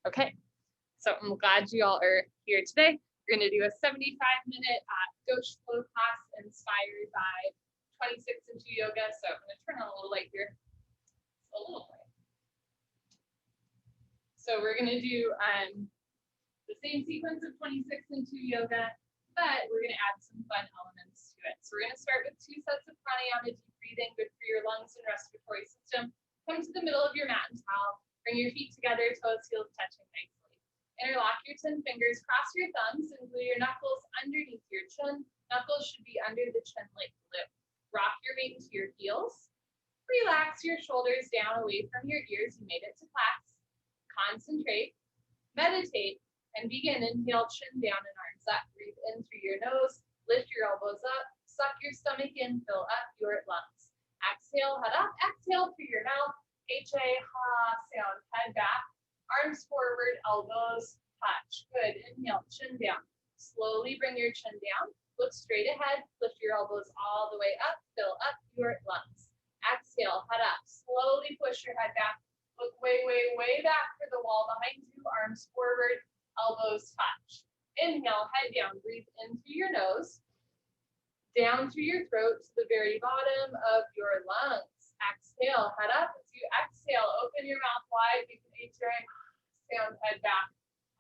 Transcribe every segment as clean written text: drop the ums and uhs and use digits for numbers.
Okay, so I'm glad you all are here today. We're going to do a 75-minute Ghosh flow class inspired by 26 and 2 yoga. So I'm going to turn on a little light here. A little light. So we're going to do the same sequence of 26 and 2 yoga, but we're going to add some fun elements to it. So we're going to start with 2 sets of pranayama, deep breathing, good for your lungs and respiratory system. Come to the middle of your mat and towel. Bring your feet together, toes, heels touching nicely. Interlock your 10 fingers, cross your thumbs, and glue your knuckles underneath your chin. Knuckles should be under the chin like glue. Rock your weight into your heels. Relax your shoulders down away from your ears. You made it to class. Concentrate, meditate, and begin. Inhale, chin down and arms up. Breathe in through your nose. Lift your elbows up. Suck your stomach in. Fill up your lungs. Exhale, head up. Exhale through your mouth. H-A, ha, sound. Head back. Arms forward, elbows touch. Good. Inhale, chin down. Slowly bring your chin down. Look straight ahead. Lift your elbows all the way up. Fill up your lungs. Exhale, head up. Slowly push your head back. Look way, way, way back for the wall behind you. Arms forward, elbows touch. Inhale, head down. Breathe in through your nose. Down through your throat to the very bottom of your lungs. Exhale, head up. As you exhale, open your mouth wide. You can H-A, sound, head back.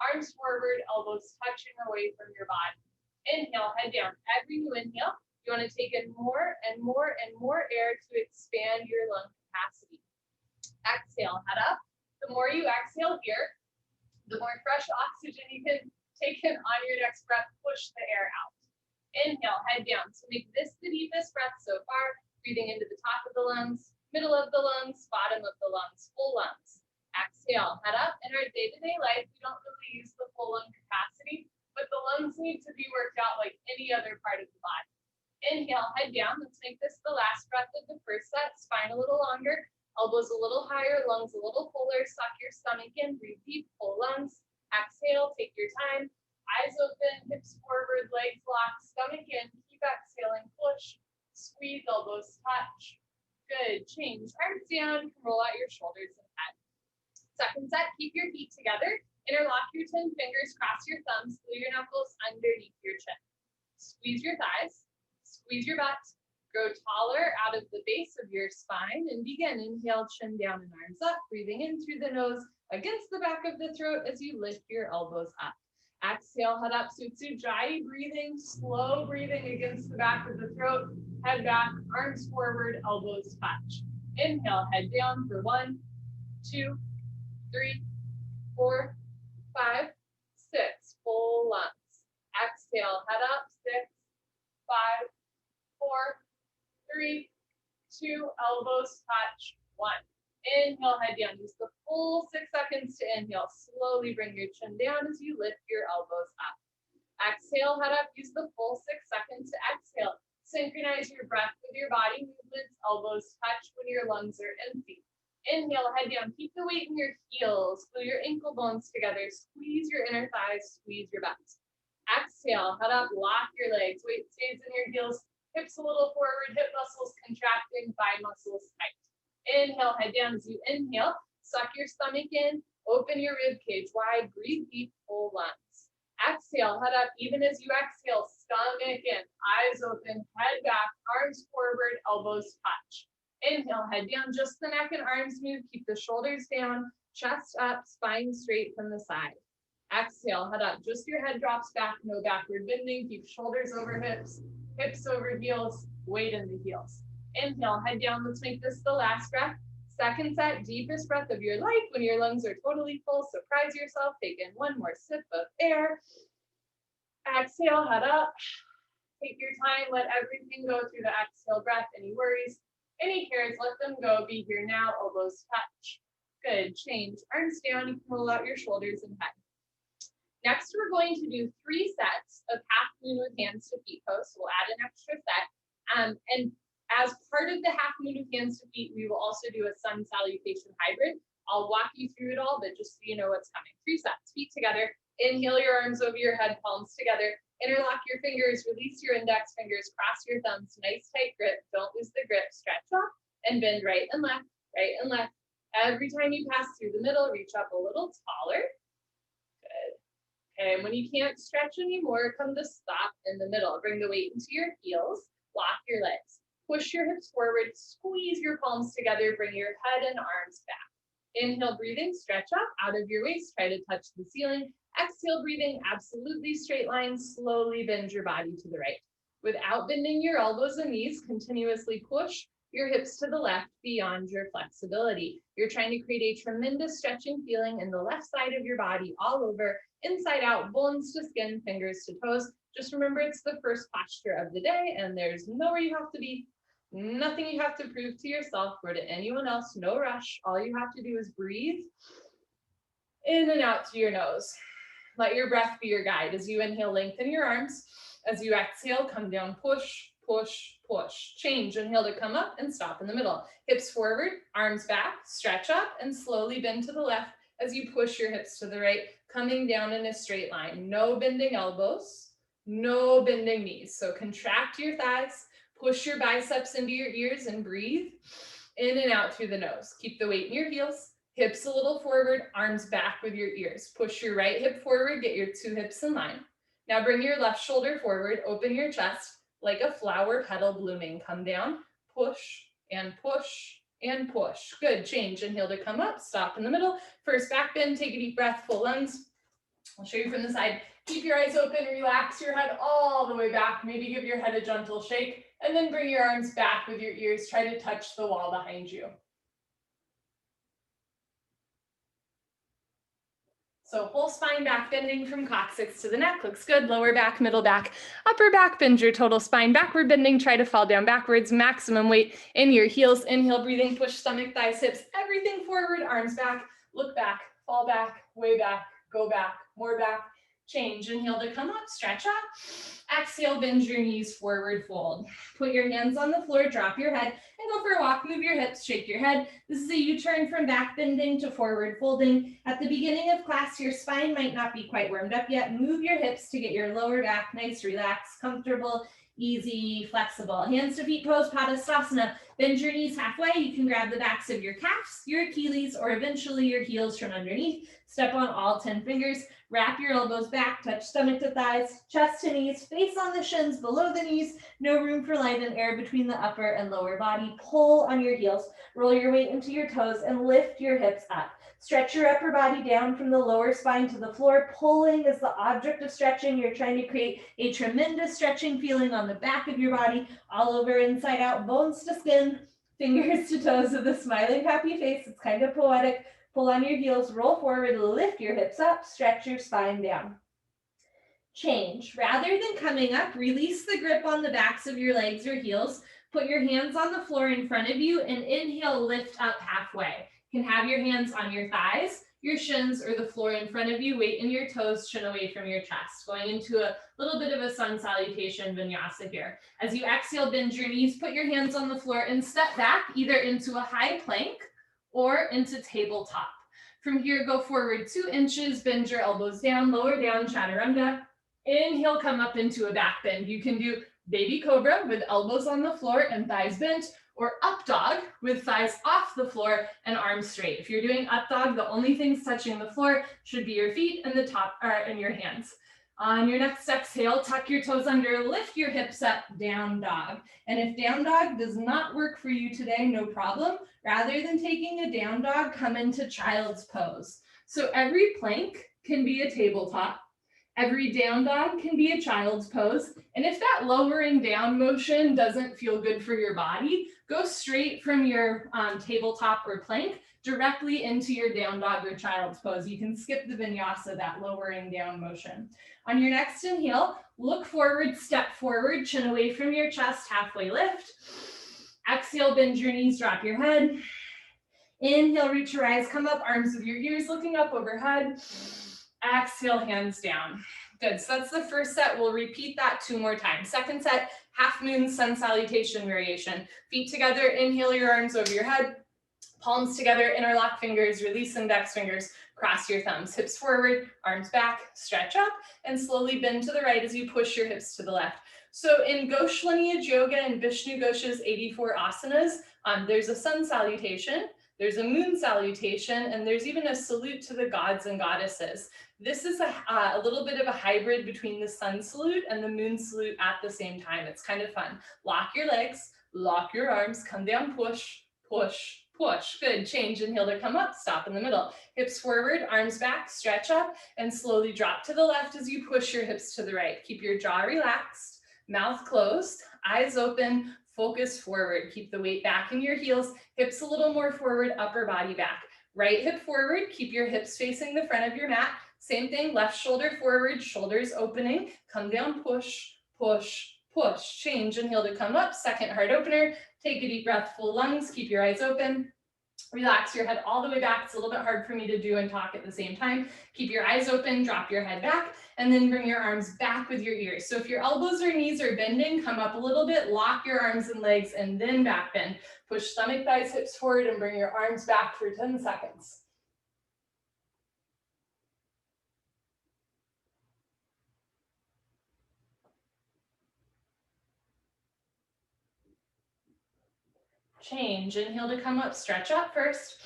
Arms forward, elbows touching away from your body. Inhale, head down. Every new inhale, you want to take in more and more and more air to expand your lung capacity. Exhale, head up. The more you exhale here, the more fresh oxygen you can take in on your next breath. Push the air out. Inhale, head down. So make this the deepest breath so far. Breathing into the top of the lungs, middle of the lungs, bottom of the lungs, full lungs. Exhale, head up. In our day-to-day life, we don't really use the full lung capacity, but the lungs need to be worked out like any other part of the body. Inhale, head down. Let's make this the last breath of the first set. Spine a little longer, elbows a little higher, lungs a little fuller. Suck your stomach in, breathe deep, full lungs. Exhale, take your time. Eyes open, hips forward, legs locked, stomach in. Keep exhaling, push, squeeze, elbows touch. Good, change. Arms down, you can roll out your shoulders and head. Second set, keep your feet together. Interlock your 10 fingers, cross your thumbs, glue your knuckles underneath your chin. Squeeze your thighs, squeeze your butt. Grow taller out of the base of your spine and begin. Inhale, chin down and arms up, breathing in through the nose against the back of the throat as you lift your elbows up. Exhale, head up, Sutsujai, breathing, slow breathing against the back of the throat, head back, arms forward, elbows touch. Inhale, head down for 1, 2, 3, 4, 5, 6, full lungs. Exhale, head up, 6, 5, 4, 3, 2, elbows touch, 1. Inhale, head down. Use the full 6 seconds to inhale. Slowly bring your chin down as you lift your elbows up. Exhale, head up. Use the full 6 seconds to exhale. Synchronize your breath with your body movements. Elbows touch when your lungs are empty. Inhale, head down. Keep the weight in your heels. Glue your ankle bones together. Squeeze your inner thighs. Squeeze your butt. Exhale, head up. Lock your legs. Weight stays in your heels. Hips a little forward. Hip muscles contracting. Thigh muscles tight. Inhale, head down as you inhale. Suck your stomach in. Open your rib cage wide. Breathe deep, full lungs. Exhale, head up. Even as you exhale, stomach in. Eyes open, head back, arms forward, elbows touch. Inhale, head down. Just the neck and arms move. Keep the shoulders down, chest up, spine straight from the side. Exhale, head up. Just your head drops back. No backward bending. Keep shoulders over hips, hips over heels, weight in the heels. Inhale, head down. Let's make this the last breath. Second set, deepest breath of your life. When your lungs are totally full, surprise yourself. Take in one more sip of air. Exhale, head up. Take your time. Let everything go through the exhale breath. Any worries, any cares, let them go. Be here now. Elbows touch. Good. Change. Arms down. You can roll out your shoulders and head. Next, we're going to do 3 sets of half moon with hands to feet pose. We'll add an extra set. And as part of the half moon with hands to feet, we will also do a sun salutation hybrid. I'll walk you through it all, but just so you know what's coming. 3 sets, feet together. Inhale your arms over your head, palms together. Interlock your fingers, release your index fingers, cross your thumbs, nice tight grip. Don't lose the grip, stretch off and bend right and left, right and left. Every time you pass through the middle, reach up a little taller. Okay, and when you can't stretch anymore, come to stop in the middle. Bring the weight into your heels, lock your legs. Push your hips forward, squeeze your palms together, bring your head and arms back. Inhale, breathing, stretch up out of your waist, try to touch the ceiling. Exhale, breathing, absolutely straight line, slowly bend your body to the right. Without bending your elbows and knees, continuously push your hips to the left beyond your flexibility. You're trying to create a tremendous stretching feeling in the left side of your body, all over, inside out, bones to skin, fingers to toes. Just remember it's the first posture of the day and there's nowhere you have to be, nothing you have to prove to yourself or to anyone else, no rush. All you have to do is breathe in and out through your nose. Let your breath be your guide. As you inhale, lengthen your arms. As you exhale, come down, push, push, push. Change, inhale to come up and stop in the middle. Hips forward, arms back, stretch up and slowly bend to the left as you push your hips to the right, coming down in a straight line. No bending elbows, no bending knees. So contract your thighs, push your biceps into your ears and breathe in and out through the nose. Keep the weight in your heels. Hips a little forward, arms back with your ears. Push your right hip forward, get your two hips in line. Now bring your left shoulder forward, open your chest like a flower petal blooming. Come down, push and push and push. Good, change. Inhale to come up, stop in the middle. First back bend, take a deep breath, full lungs. I'll show you from the side. Keep your eyes open, relax your head all the way back. Maybe give your head a gentle shake, and then bring your arms back with your ears. Try to touch the wall behind you. So whole spine back bending from coccyx to the neck looks good. Lower back, middle back, upper back, bend your total spine. Backward bending, try to fall down backwards. Maximum weight in your heels. Inhale, breathing, push stomach, thighs, hips, everything forward, arms back, look back, fall back, way back, go back, more back. Change, inhale to come up, stretch up. Exhale, bend your knees forward, fold. Put your hands on the floor, drop your head, and go for a walk. Move your hips, shake your head. This is a U-turn from back bending to forward folding. At the beginning of class, your spine might not be quite warmed up yet. Move your hips to get your lower back nice, relaxed, comfortable, easy, flexible. Hands to feet pose, Padasana. Bend your knees halfway. You can grab the backs of your calves, your Achilles, or eventually your heels from underneath. Step on all 10 fingers. Wrap your elbows back, touch stomach to thighs, chest to knees, face on the shins, below the knees. No room for light and air between the upper and lower body. Pull on your heels. Roll your weight into your toes and lift your hips up. Stretch your upper body down from the lower spine to the floor. Pulling is the object of stretching. You're trying to create a tremendous stretching feeling on the back of your body, all over, inside out, bones to skin, fingers to toes with a smiling, happy face. It's kind of poetic. Pull on your heels, roll forward, lift your hips up, stretch your spine down. Change. Rather than coming up, release the grip on the backs of your legs or heels. Put your hands on the floor in front of you and inhale, lift up halfway. You can have your hands on your thighs, your shins, or the floor in front of you. Weight in your toes, chin away from your chest. Going into a little bit of a sun salutation vinyasa here. As you exhale, bend your knees, put your hands on the floor and step back either into a high plank or into tabletop. From here, go forward 2 inches, bend your elbows down, lower down, chaturanga. Inhale, come up into a back bend. You can do baby cobra with elbows on the floor and thighs bent, or up dog with thighs off the floor and arms straight. If you're doing up dog, the only things touching the floor should be your feet and the top, and your hands. On your next exhale, tuck your toes under, lift your hips up, down dog. And if down dog does not work for you today, no problem. Rather than taking a down dog, come into child's pose. So every plank can be a tabletop. Every down dog can be a child's pose. And if that lowering down motion doesn't feel good for your body, go straight from your tabletop or plank directly into your down dog or child's pose. You can skip the vinyasa, that lowering down motion. On your next inhale, look forward, step forward, chin away from your chest, halfway lift. Exhale, bend your knees, drop your head. Inhale, reach your eyes, come up, arms with your ears looking up overhead. Exhale, hands down. Good, so that's the first set. We'll repeat that 2 more times. Second set, half moon sun salutation variation. Feet together, inhale your arms over your head. Palms together, interlock fingers, release index fingers, cross your thumbs. Hips forward, arms back, stretch up, and slowly bend to the right as you push your hips to the left. So in Ghosh lineage yoga and Vishnu Ghosh's 84 asanas, there's a sun salutation. There's a moon salutation, and there's even a salute to the gods and goddesses. This is a little bit of a hybrid between the sun salute and the moon salute at the same time. It's kind of fun. Lock your legs, lock your arms, come down, push, push, push. Good, change, inhale to come up, stop in the middle. Hips forward, arms back, stretch up, and slowly drop to the left as you push your hips to the right. Keep your jaw relaxed, mouth closed, eyes open, focus forward. Keep the weight back in your heels, hips a little more forward, upper body back. Right hip forward, keep your hips facing the front of your mat. Same thing, left shoulder forward, shoulders opening, come down, push, push, push. Change, inhale to come up, second heart opener. Take a deep breath, full lungs, keep your eyes open. Relax your head all the way back. It's a little bit hard for me to do and talk at the same time. Keep your eyes open, drop your head back, and then bring your arms back with your ears. So if your elbows or knees are bending, come up a little bit, lock your arms and legs, and then back bend. Push stomach, thighs, hips forward, and bring your arms back for 10 seconds. Change, inhale to come up, stretch up first.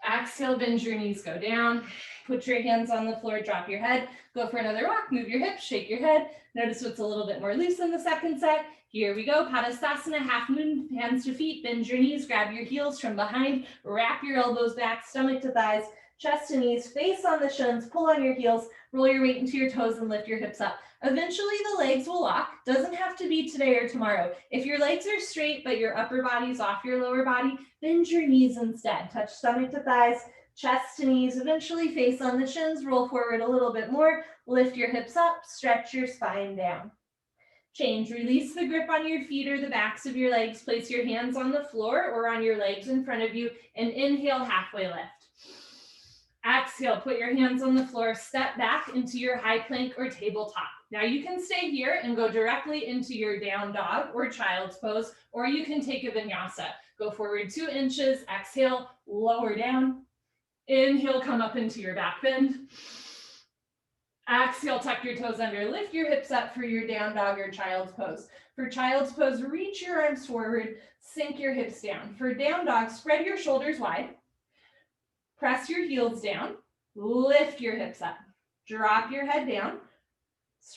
Exhale, bend your knees, go down. Put your hands on the floor, drop your head. Go for another rock, move your hips, shake your head. Notice what's a little bit more loose in the second set. Here we go, Padasana, half moon, hands to feet, bend your knees, grab your heels from behind, wrap your elbows back, stomach to thighs, chest to knees, face on the shins, pull on your heels, roll your weight into your toes and lift your hips up. Eventually the legs will lock, doesn't have to be today or tomorrow. If your legs are straight, but your upper body's off your lower body, bend your knees instead. Touch stomach to thighs, chest to knees, eventually face on the shins, roll forward a little bit more, lift your hips up, stretch your spine down. Change, release the grip on your feet or the backs of your legs, place your hands on the floor or on your legs in front of you, and inhale, halfway lift. Exhale, put your hands on the floor, step back into your high plank or tabletop. Now you can stay here and go directly into your down dog or child's pose, or you can take a vinyasa. Go forward 2 inches, exhale, lower down. Inhale, come up into your back bend. Exhale, tuck your toes under, lift your hips up for your down dog or child's pose. For child's pose, reach your arms forward, sink your hips down. For down dog, spread your shoulders wide. Press your heels down, lift your hips up, drop your head down,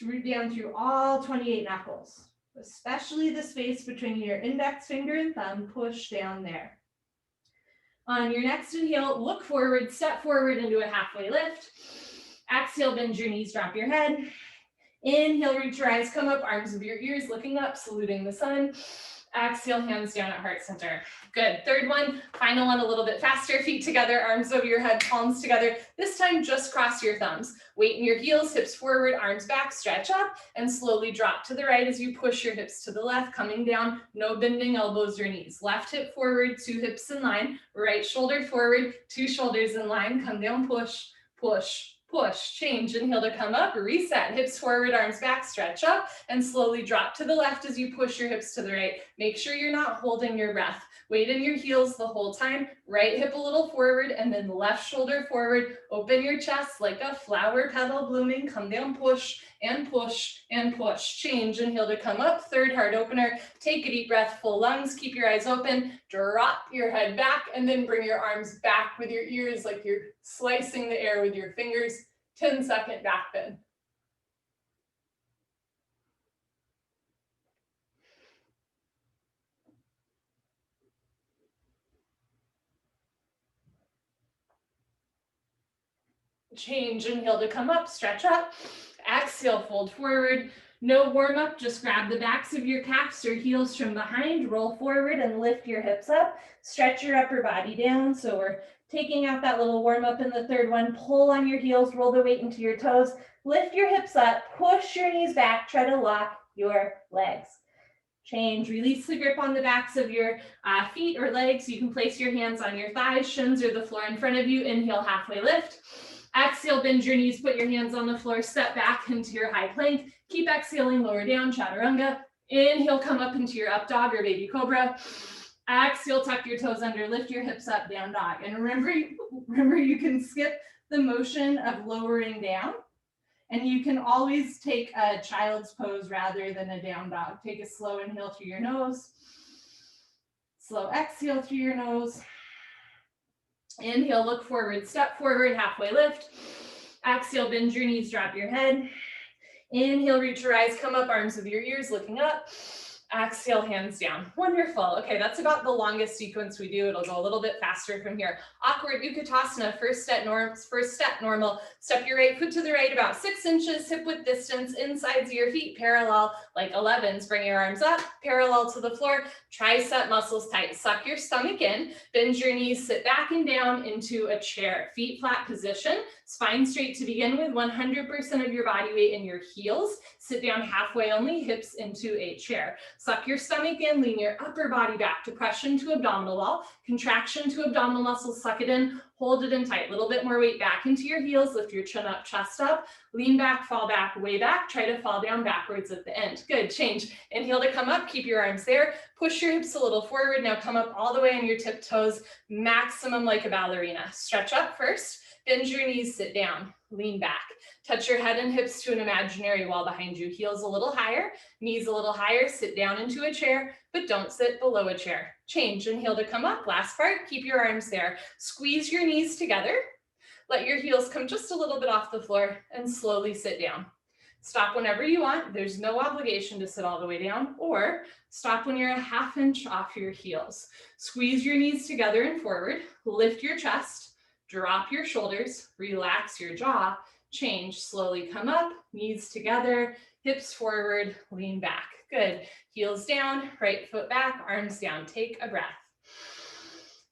root down through all 28 knuckles, especially the space between your index finger and thumb, push down there. On your next inhale, look forward, step forward into a halfway lift. Exhale, bend your knees, drop your head. Inhale, reach your eyes, come up, arms over your ears, looking up, saluting the sun. Exhale, hands down at heart center. Good. Third one, final one a little bit faster. Feet together, arms over your head, palms together. This time, just cross your thumbs. Weight in your heels, hips forward, arms back, stretch up, and slowly drop to the right as you push your hips to the left, coming down, no bending elbows or knees. Left hip forward, 2 hips in line. Right shoulder forward, 2 shoulders in line. Come down, push, push, push. Change, inhale to come up, reset, hips forward, arms back, stretch up, and slowly drop to the left as you push your hips to the right. Make sure you're not holding your breath. Weight in your heels the whole time, right hip a little forward, and then left shoulder forward. Open your chest like a flower petal blooming. Come down, push, and push, and push. Change, inhale to come up, third heart opener. Take a deep breath, full lungs, keep your eyes open, drop your head back, and then bring your arms back with your ears like you're slicing the air with your fingers. 10-second back bend. Change, inhale to come up, stretch up. Exhale, fold forward. No warm up, just grab the backs of your calves or heels from behind, roll forward and lift your hips up. Stretch your upper body down. So we're taking out that little warm up in the third one. Pull on your heels, roll the weight into your toes. Lift your hips up, push your knees back, try to lock your legs. Change, release the grip on the backs of your feet or legs. You can place your hands on your thighs, shins, or the floor in front of you. Inhale, halfway lift. Exhale, bend your knees, put your hands on the floor, step back into your high plank. Keep exhaling, lower down, chaturanga. Inhale, come up into your up dog or baby cobra. Exhale, tuck your toes under, lift your hips up, down dog. And remember you can skip the motion of lowering down. And you can always take a child's pose rather than a down dog. Take a slow inhale through your nose. Slow exhale through your nose. Inhale, look forward, step forward, halfway lift. Exhale, bend your knees, drop your head. Inhale, reach your eyes, come up, arms with your ears, looking up. Exhale, hands down. Wonderful. Okay, that's about the longest sequence we do. It'll go a little bit faster from here. Awkward Utkatasana, first step normal. Step your right foot to the right about 6 inches, hip width distance, insides of your feet, parallel, like 11s. Bring your arms up, parallel to the floor, tricep muscles tight. Suck your stomach in, bend your knees, sit back and down into a chair. Feet flat position, spine straight to begin with, 100% of your body weight in your heels. Sit down halfway only, hips into a chair. Suck your stomach in, lean your upper body back, depression to abdominal wall, contraction to abdominal muscles, suck it in, hold it in tight. A little bit more weight back into your heels, lift your chin up, chest up, lean back, fall back, way back, try to fall down backwards at the end. Good, change. Inhale to come up, keep your arms there, push your hips a little forward, now come up all the way on your tiptoes, maximum like a ballerina. Stretch up first, bend your knees, sit down, lean back. Touch your head and hips to an imaginary wall behind you. Heels a little higher, knees a little higher. Sit down into a chair, but don't sit below a chair. Change. Inhale to come up. Last part, keep your arms there. Squeeze your knees together. Let your heels come just a little bit off the floor and slowly sit down. Stop whenever you want. There's no obligation to sit all the way down, or stop when you're a ½ inch off your heels. Squeeze your knees together and forward. Lift your chest. Drop your shoulders. Relax your jaw. Change, slowly come up, knees together, hips forward, lean back. Good. Heels down, right foot back, arms down. Take a breath.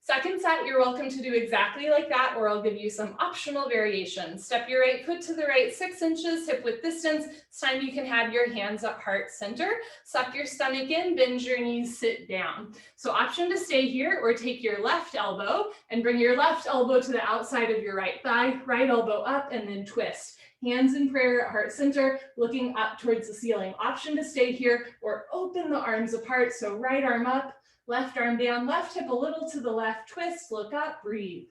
Second set, you're welcome to do exactly like that, or I'll give you some optional variations. Step your right foot to the right 6 inches, hip width distance. This time you can have your hands at heart center. Suck your stomach in, bend your knees, sit down. So option to stay here, or take your left elbow and bring your left elbow to the outside of your right thigh, right elbow up, and then twist. Hands in prayer at heart center, looking up towards the ceiling. Option to stay here, or open the arms apart. So right arm up, left arm down, left hip a little to the left, twist, look up, breathe.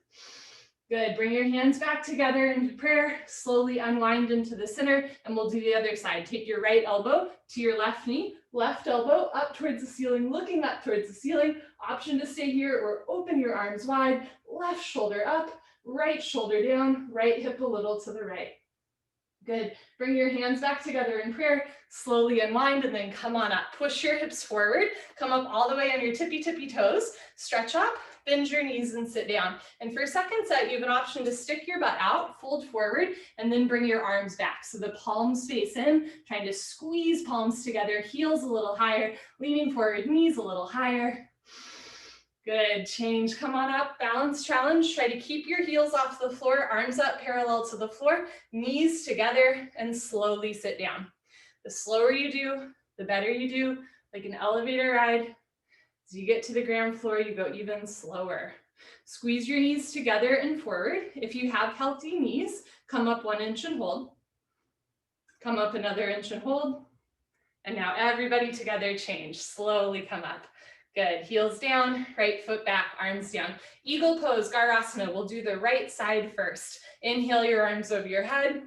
Good, bring your hands back together into prayer, slowly unwind into the center, and we'll do the other side. Take your right elbow to your left knee, left elbow up towards the ceiling, looking up towards the ceiling. Option to stay here, or open your arms wide, left shoulder up, right shoulder down, right hip a little to the right. Good. Bring your hands back together in prayer, slowly unwind, and then come on up. Push your hips forward, come up all the way on your tippy toes, stretch up, bend your knees and sit down. And for second set, you have an option to stick your butt out, fold forward, and then bring your arms back. So the palms face in, trying to squeeze palms together, heels a little higher, leaning forward, knees a little higher. Good, change, come on up, balance challenge. Try to keep your heels off the floor, arms up parallel to the floor, knees together, and slowly sit down. The slower you do, the better you do, like an elevator ride. As you get to the ground floor, you go even slower. Squeeze your knees together and forward. If you have healthy knees, come up 1 inch and hold. Come up another inch and hold. And now everybody together, change, slowly come up. Good, heels down, right foot back, arms down. Eagle pose, Garasana, we'll do the right side first. Inhale your arms over your head.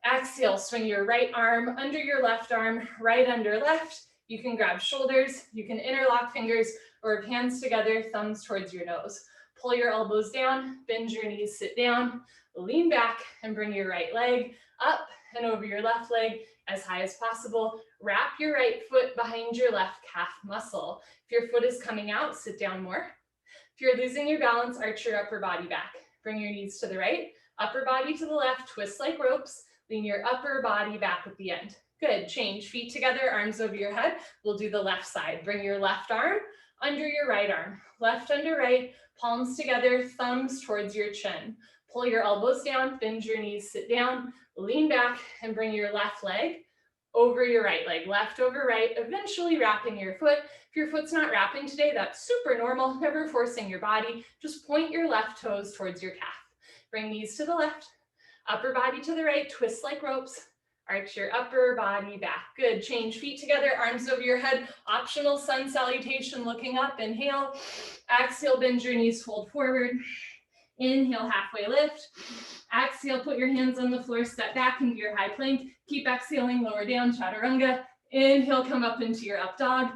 Exhale, swing your right arm under your left arm, right under left. You can grab shoulders, you can interlock fingers, or hands together, thumbs towards your nose. Pull your elbows down, bend your knees, sit down, lean back, and bring your right leg up and over your left leg as high as possible. Wrap your right foot behind your left calf muscle. If your foot is coming out, sit down more. If you're losing your balance, arch your upper body back. Bring your knees to the right, upper body to the left, twist like ropes, lean your upper body back at the end. Good, change, feet together, arms over your head. We'll do the left side. Bring your left arm under your right arm, left under right, palms together, thumbs towards your chin. Pull your elbows down, bend your knees, sit down, lean back, and bring your left leg over your right leg, left over right, eventually wrapping your foot. If your foot's not wrapping today, that's super normal, never forcing your body. Just point your left toes towards your calf. Bring knees to the left, upper body to the right, twist like ropes, arch your upper body back. Good, change, feet together, arms over your head, optional sun salutation, looking up, inhale, exhale, bend your knees, fold forward. Inhale, halfway lift. Exhale, put your hands on the floor, step back into your high plank. Keep exhaling, lower down, chaturanga. Inhale, come up into your up dog.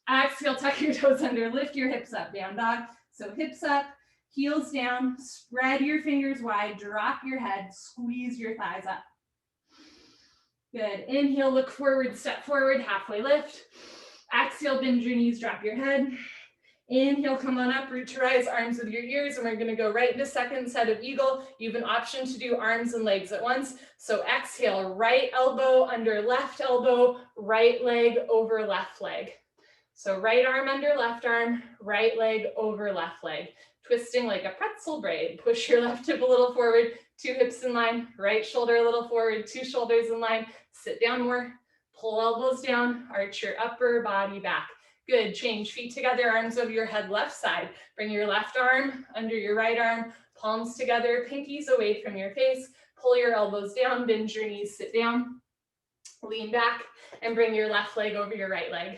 Exhale, tuck your toes under, lift your hips up, down dog. So hips up, Heels down, spread your fingers wide, drop your head, squeeze your thighs up. Good, inhale, look forward, step forward, halfway lift. Exhale, bend your knees, drop your head. Inhale, come on up, root to rise, arms with your ears, and we're gonna go right into second set of eagle. You have an option to do arms and legs at once. So exhale, right elbow under left elbow, right leg over left leg. So right arm under left arm, right leg over left leg. Twisting like a pretzel braid. Push your left hip a little forward, 2 hips in line, right shoulder a little forward, 2 shoulders in line. Sit down more, pull elbows down, arch your upper body back. Good, change feet together, arms over your head, left side. Bring your left arm under your right arm, palms together, pinkies away from your face. Pull your elbows down, bend your knees, sit down. Lean back and bring your left leg over your right leg.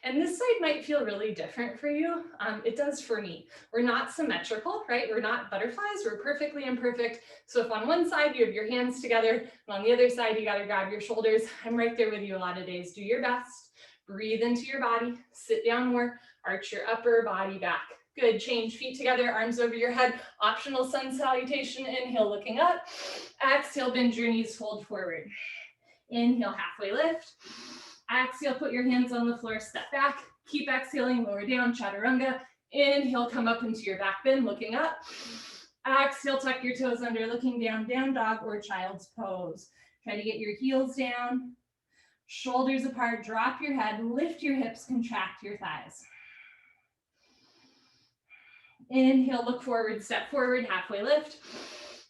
And this side might feel really different for you. It does for me. We're not symmetrical, right? We're not butterflies, we're perfectly imperfect. So if on one side you have your hands together, and on the other side you gotta grab your shoulders, I'm right there with you a lot of days. Do your best, breathe into your body, sit down more, arch your upper body back. Good, change feet together, arms over your head, optional sun salutation, inhale, looking up. Exhale, bend your knees, fold forward. Inhale, halfway lift. Exhale, put your hands on the floor, step back. Keep exhaling, lower down, chaturanga. Inhale, come up into your back bend, looking up. Exhale, tuck your toes under, looking down, down dog or child's pose. Try to get your heels down, shoulders apart, drop your head, lift your hips, contract your thighs. Inhale, look forward, step forward, halfway lift.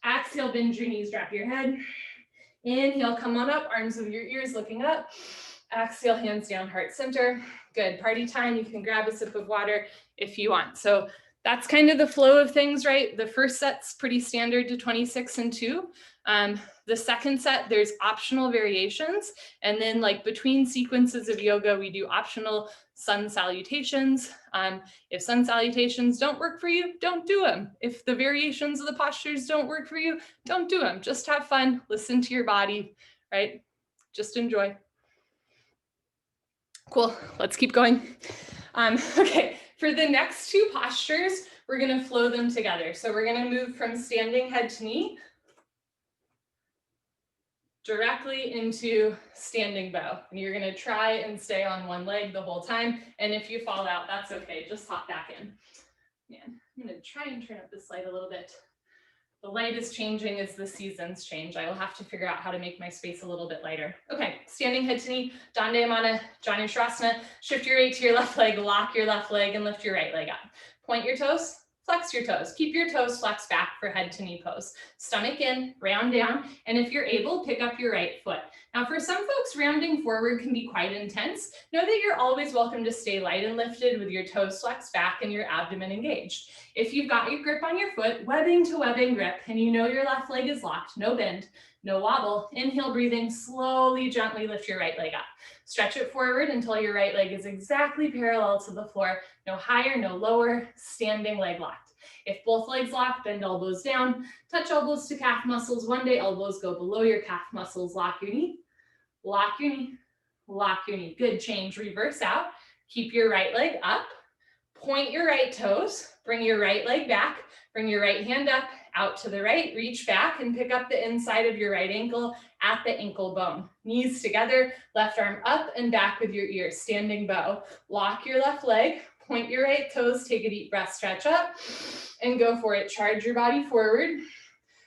Exhale, bend your knees, drop your head. Inhale, come on up, arms over your ears, looking up. Exhale, hands down, heart center. Good, party time. You can grab a sip of water if you want. So that's kind of the flow of things, right? The first set's pretty standard to 26 and 2. The second set, there's optional variations. And then like between sequences of yoga, we do optional sun salutations. If sun salutations don't work for you, don't do them. If the variations of the postures don't work for you, don't do them. Just have fun, listen to your body, right? Just enjoy. Cool, let's keep going. Okay, for the next 2 postures, we're gonna flow them together. So we're gonna move from standing head to knee directly into standing bow. And you're gonna try and stay on one leg the whole time. And if you fall out, that's okay, just hop back in. Man, I'm gonna try and turn up this light a little bit. The light is changing as the seasons change. I will have to figure out how to make my space a little bit lighter. Okay, standing head to knee, Dandayamana, Janushrasana. Shift your weight to your left leg, lock your left leg, and lift your right leg up. Point your toes, flex your toes. Keep your toes flexed back for head to knee pose. Stomach in, round down, and if you're able, pick up your right foot. Now for some folks, rounding forward can be quite intense. Know that you're always welcome to stay light and lifted with your toes flexed back and your abdomen engaged. If you've got your grip on your foot, webbing to webbing grip, and you know your left leg is locked, no bend, no wobble, inhale, breathing, slowly, gently lift your right leg up. Stretch it forward until your right leg is exactly parallel to the floor, no higher, no lower, standing leg locked. If both legs locked, bend elbows down, touch elbows to calf muscles. One day elbows go below your calf muscles, lock your knee, lock your knee, lock your knee. Good, change, reverse out. Keep your right leg up, point your right toes, bring your right leg back, bring your right hand up, out to the right, reach back and pick up the inside of your right ankle at the ankle bone. Knees together, left arm up and back with your ears, standing bow. Lock your left leg, point your right toes, take a deep breath, stretch up and go for it. Charge your body forward.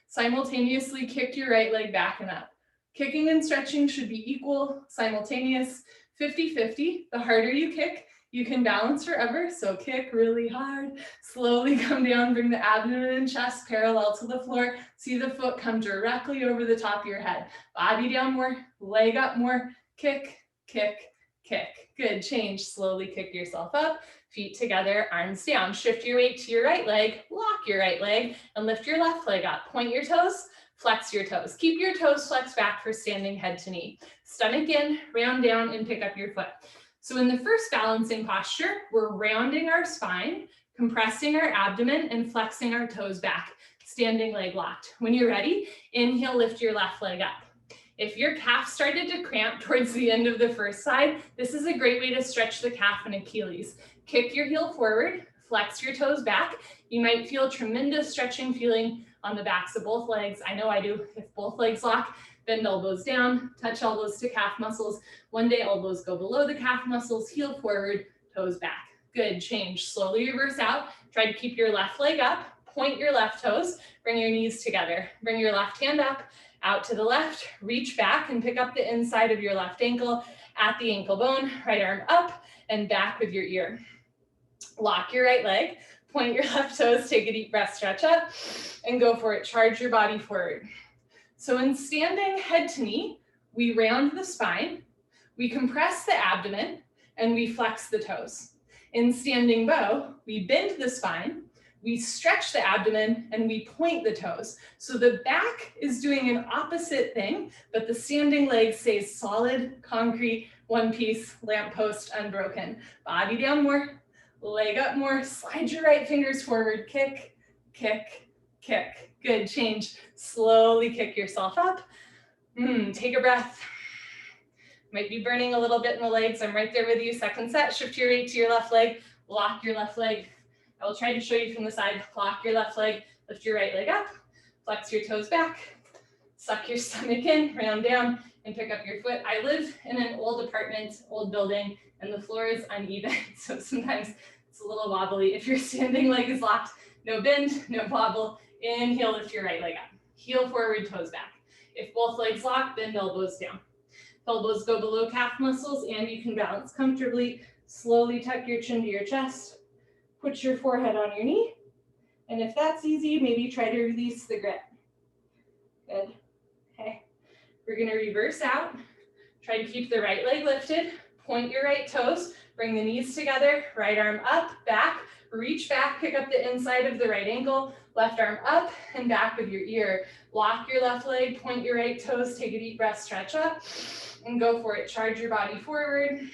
Simultaneously kick your right leg back and up. Kicking and stretching should be equal, simultaneous, 50-50. The harder you kick, you can balance forever, so kick really hard. Slowly come down, bring the abdomen and chest parallel to the floor. See the foot come directly over the top of your head. Body down more, leg up more, kick, kick, kick. Good, change, slowly kick yourself up. Feet together, arms down. Shift your weight to your right leg, lock your right leg, and lift your left leg up. Point your toes, flex your toes. Keep your toes flexed back for standing head to knee. Stomach in, round down, and pick up your foot. So in the first balancing posture, we're rounding our spine, compressing our abdomen, and flexing our toes back, standing leg locked. When you're ready, inhale, lift your left leg up. If your calf started to cramp towards the end of the first side, this is a great way to stretch the calf and Achilles. Kick your heel forward, Flex your toes back. You might feel tremendous stretching feeling on the backs of both legs. I know I do. If both legs lock, bend elbows down, touch elbows to calf muscles. One day elbows go below the calf muscles, heel forward, toes back. Good, change. Slowly reverse out. Try to keep your left leg up, point your left toes, bring your knees together. Bring your left hand up, out to the left, reach back and pick up the inside of your left ankle at the ankle bone, right arm up and back with your ear. Lock your right leg, point your left toes, take a deep breath, stretch up, and go for it. Charge your body forward. So in standing head to knee, we round the spine, we compress the abdomen, and we flex the toes. In standing bow, we bend the spine, we stretch the abdomen, and we point the toes. So the back is doing an opposite thing, but the standing leg stays solid, concrete, one piece, lamppost, unbroken. Body down more, leg up more, slide your right fingers forward, kick, kick, kick. Good, change. Slowly kick yourself up. Take a breath. Might be burning a little bit in the legs. I'm right there with you. Second set, shift your weight to your left leg, lock your left leg. I will try to show you from the side. Lock your left leg, lift your right leg up, flex your toes back, suck your stomach in, round down, and pick up your foot. I live in an old apartment, old building, and the floor is uneven, so sometimes it's a little wobbly. If your standing leg is locked, no bend, no wobble. Inhale, lift your right leg up. Heel forward, toes back. If both legs lock, bend elbows down. Elbows go below calf muscles, and you can balance comfortably. Slowly tuck your chin to your chest. Put your forehead on your knee. And if that's easy, maybe try to release the grip. Good. Okay. We're going to reverse out. Try to keep the right leg lifted. Point your right toes. Bring the knees together. Right arm up, back. Reach back, pick up the inside of the right ankle. Left arm up and back with your ear. Lock your left leg, point your right toes, take a deep breath, stretch up, and go for it. Charge your body forward.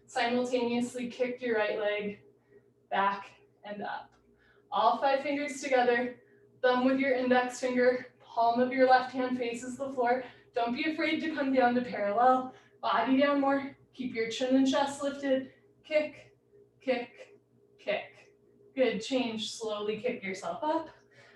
Simultaneously kick your right leg back and up. All 5 fingers together, thumb with your index finger, palm of your left hand faces the floor. Don't be afraid to come down to parallel. Body down more. Keep your chin and chest lifted. Kick, kick, kick. Good, change. Slowly kick yourself up.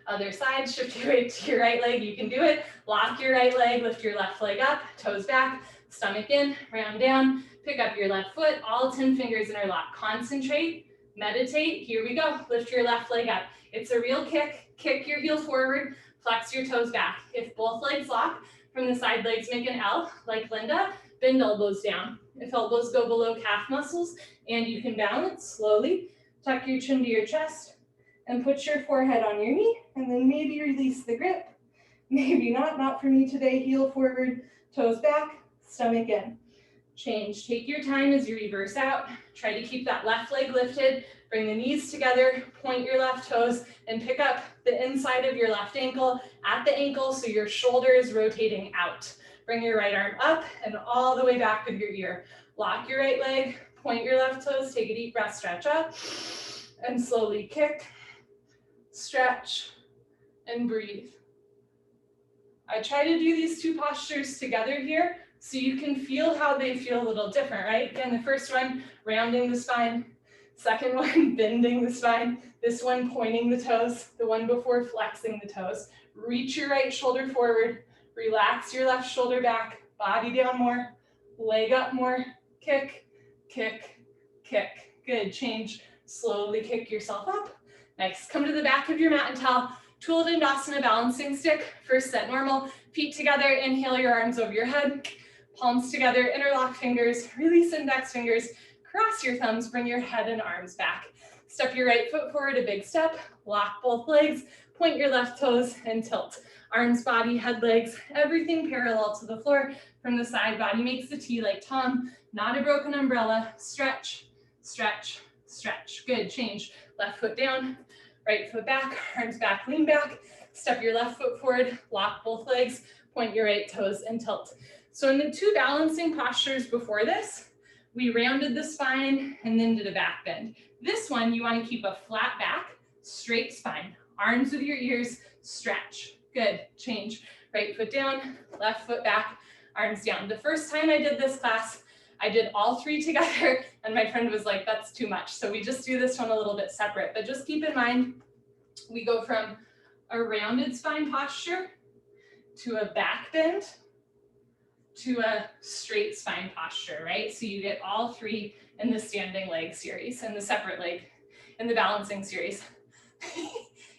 Other side, shift your weight to your right leg. You can do it. Lock your right leg, lift your left leg up, toes back, stomach in, round down. Pick up your left foot. All 10 fingers interlock. Concentrate. Meditate. Here we go. Lift your left leg up. It's a real kick. Kick your heel forward. Flex your toes back. If both legs lock, from the side legs make an L, like Linda. Bend elbows down. If elbows go below calf muscles, and you can balance, slowly tuck your chin to your chest and put your forehead on your knee, and then maybe release the grip. Maybe not for me today. Heel forward, toes back, stomach in. Change. Take your time as you reverse out. Try to keep that left leg lifted. Bring the knees together, point your left toes, and pick up the inside of your left ankle at the ankle so your shoulder is rotating out. Bring your right arm up and all the way back with your ear. Lock your right leg, point your left toes, take a deep breath, stretch up, and slowly kick, stretch, and breathe. I try to do these 2 postures together here so you can feel how they feel a little different, right? Again, the first one, rounding the spine. Second one, bending the spine. This one, pointing the toes. The one before, flexing the toes. Reach your right shoulder forward. Relax your left shoulder back. Body down more. Leg up more. Kick, kick, kick. Good, change. Slowly kick yourself up. Nice. Come to the back of your mat and towel. Tool Dandasana balancing stick. First set normal. Feet together. Inhale your arms over your head. Palms together. Interlock fingers. Release index fingers. Cross your thumbs, bring your head and arms back. Step your right foot forward, a big step. Lock both legs, point your left toes, and tilt. Arms, body, head, legs, everything parallel to the floor. From the side, body makes the T like Tom, not a broken umbrella. Stretch, stretch, stretch. Good, change. Left foot down, right foot back, arms back, lean back. Step your left foot forward, lock both legs, point your right toes, and tilt. So in the 2 balancing postures before this, we rounded the spine and then did a back bend. This one, you want to keep a flat back, straight spine. Arms with your ears, stretch. Good, change. Right foot down, left foot back, arms down. The first time I did this class, I did all three together and my friend was like, that's too much. So we just do this one a little bit separate, but just keep in mind, we go from a rounded spine posture to a back bend to a straight spine posture, right? So you get all three in the standing leg series and the separate leg in the balancing series.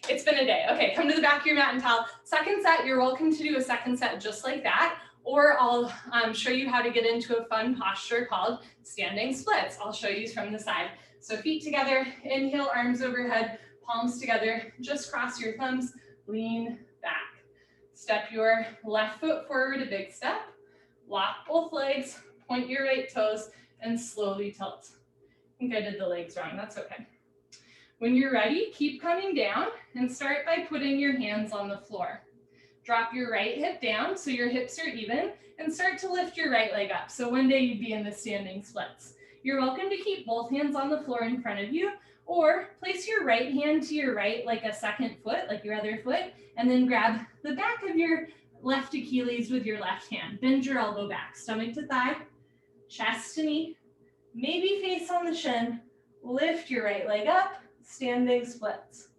It's been a day. Okay, come to the back of your mat and towel. Second set, you're welcome to do a second set just like that, or I'll show you how to get into a fun posture called standing splits. I'll show you from the side. So feet together, inhale, arms overhead, palms together, just cross your thumbs, lean back. Step your left foot forward, a big step. Lock both legs, point your right toes, and slowly tilt. I think I did the legs wrong, that's okay. When you're ready, keep coming down and start by putting your hands on the floor. Drop your right hip down so your hips are even and start to lift your right leg up. So one day you'd be in the standing splits. You're welcome to keep both hands on the floor in front of you or place your right hand to your right like a second foot, like your other foot, and then grab the back of your left Achilles with your left hand. Bend your elbow back, stomach to thigh, chest to knee, maybe face on the shin, lift your right leg up, standing splits.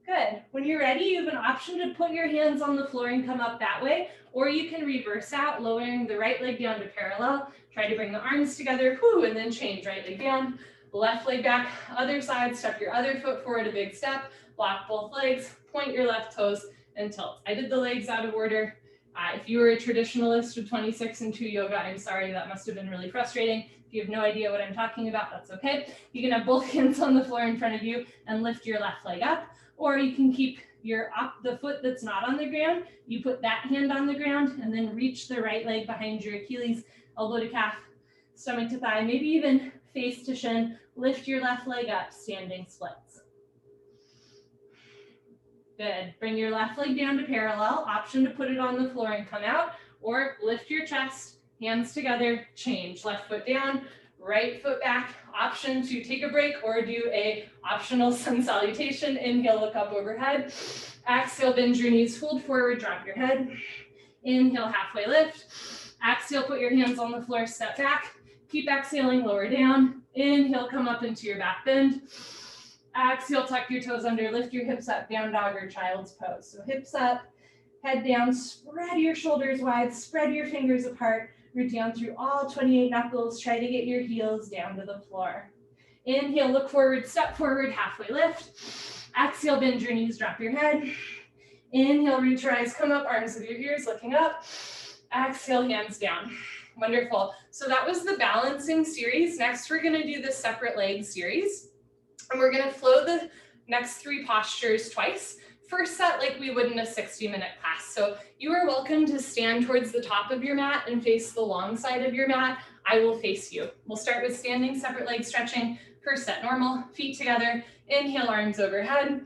Good. When you're ready, you have an option to put your hands on the floor and come up that way, or you can reverse out, lowering the right leg down to parallel. Try to bring the arms together, and then change. Right leg down, left leg back, other side, step your other foot forward, a big step, lock both legs, point your left toes, and tilt. I did the legs out of order. If you were a traditionalist with 26 and 2 yoga, I'm sorry, that must have been really frustrating. If you have no idea what I'm talking about, that's okay. You can have both hands on the floor in front of you and lift your left leg up, or you can keep the foot that's not on the ground, you put that hand on the ground and then reach the right leg behind your Achilles, elbow to calf, stomach to thigh, maybe even face to shin, lift your left leg up, standing splits. Good. Bring your left leg down to parallel, option to put it on the floor and come out, or lift your chest, hands together, change. Left foot down, right foot back, option to take a break or do a optional sun salutation. Inhale, look up overhead. Exhale, bend your knees, fold forward, drop your head. Inhale, halfway lift. Exhale, put your hands on the floor, step back. Keep exhaling, lower down. Inhale, come up into your back bend. Exhale, tuck your toes under, lift your hips up, down dog or child's pose. So hips up, head down, spread your shoulders wide, spread your fingers apart, root down through all 28 knuckles, try to get your heels down to the floor. Inhale, look forward, step forward, halfway lift. Exhale, bend your knees, drop your head. Inhale, reach your eyes, come up, arms with your ears, looking up. Exhale, hands down. Wonderful. So that was the balancing series. Next, we're gonna do the separate leg series. And we're gonna flow the next 3 postures twice. First set like we would in a 60-minute class. So you are welcome to stand towards the top of your mat and face the long side of your mat. I will face you. We'll start with standing separate leg stretching. First set, normal, feet together. Inhale, arms overhead.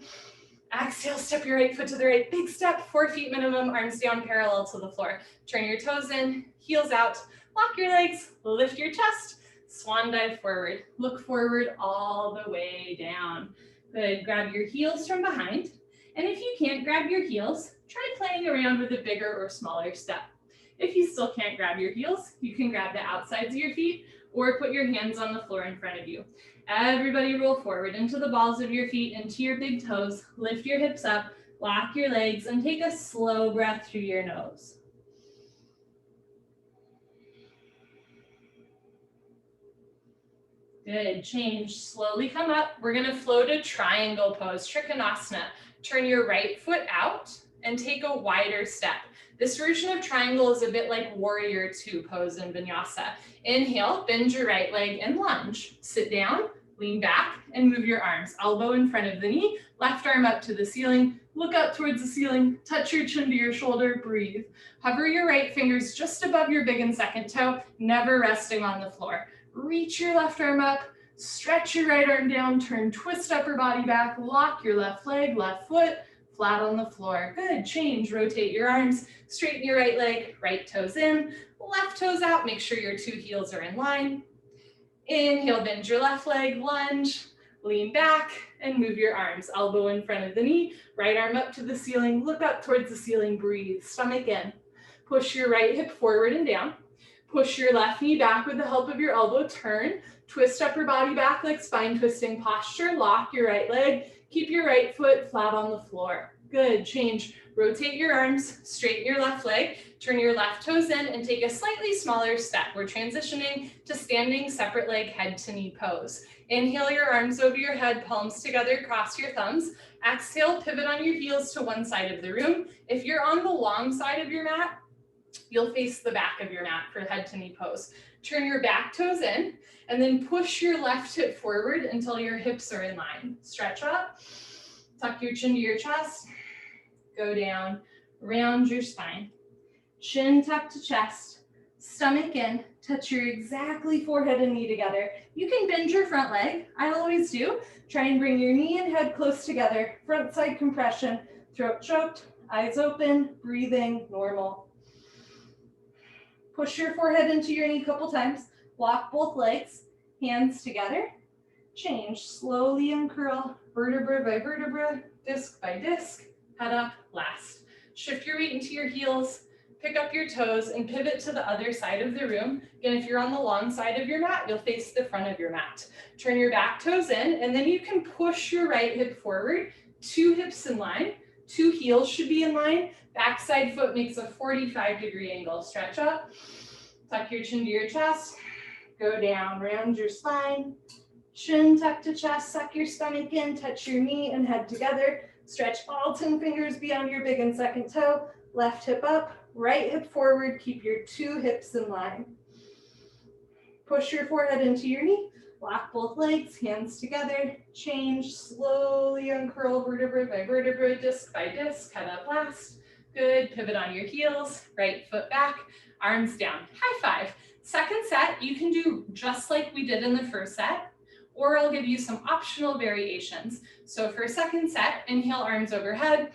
Exhale, step your right foot to the right. Big step, 4 feet minimum, arms down parallel to the floor. Turn your toes in, heels out, lock your legs, lift your chest, swan dive forward. Look forward all the way down. Good, grab your heels from behind. And if you can't grab your heels, try playing around with a bigger or smaller step. If you still can't grab your heels, you can grab the outsides of your feet or put your hands on the floor in front of you. Everybody roll forward into the balls of your feet, into your big toes, lift your hips up, lock your legs, and take a slow breath through your nose. Good, change, slowly come up. We're gonna flow to triangle pose, Trikonasana. Turn your right foot out and take a wider step. This version of triangle is a bit like warrior 2 pose in vinyasa. Inhale, bend your right leg and lunge. Sit down, lean back, and move your arms. Elbow in front of the knee, left arm up to the ceiling. Look up towards the ceiling, touch your chin to your shoulder, breathe. Hover your right fingers just above your big and second toe, never resting on the floor. Reach your left arm up, stretch your right arm down, turn, twist upper body back, lock your left leg, left foot, flat on the floor. Good, change, rotate your arms, straighten your right leg, right toes in, left toes out, make sure your 2 heels are in line. Inhale, bend your left leg, lunge, lean back, and move your arms. Elbow in front of the knee, right arm up to the ceiling, look up towards the ceiling, breathe, stomach in. Push your right hip forward and down. Push your left knee back with the help of your elbow, turn, twist upper body back like spine twisting posture, lock your right leg, keep your right foot flat on the floor. Good, change. Rotate your arms, straighten your left leg, turn your left toes in and take a slightly smaller step. We're transitioning to standing separate leg head to knee pose. Inhale your arms over your head, palms together, cross your thumbs. Exhale, pivot on your heels to one side of the room. If you're on the long side of your mat, you'll face the back of your mat for head to knee pose. Turn your back toes in and then push your left hip forward until your hips are in line. Stretch up, tuck your chin to your chest, go down, round your spine. Chin tucked to chest, stomach in, touch your exactly forehead and knee together. You can bend your front leg, I always do. Try and bring your knee and head close together, front side compression, throat choked, eyes open, breathing normal. Push your forehead into your knee a couple times, walk both legs, hands together, change, slowly uncurl, vertebra by vertebra, disc by disc, head up, last. Shift your weight into your heels, pick up your toes and pivot to the other side of the room. Again, if you're on the long side of your mat, you'll face the front of your mat. Turn your back toes in, and then you can push your right hip forward, 2 hips in line, 2 heels should be in line. Backside foot makes a 45-degree angle. Stretch up, tuck your chin to your chest, go down, round your spine, chin tuck to chest, suck your stomach in, touch your knee and head together. Stretch all 10 fingers beyond your big and second toe, left hip up, right hip forward, keep your 2 hips in line. Push your forehead into your knee, lock both legs, hands together, change, slowly uncurl vertebra by vertebra, disc by disc, head up last. Good, pivot on your heels, right foot back, arms down, high five. Second set, you can do just like we did in the first set, or I'll give you some optional variations. So for second set, inhale, arms overhead.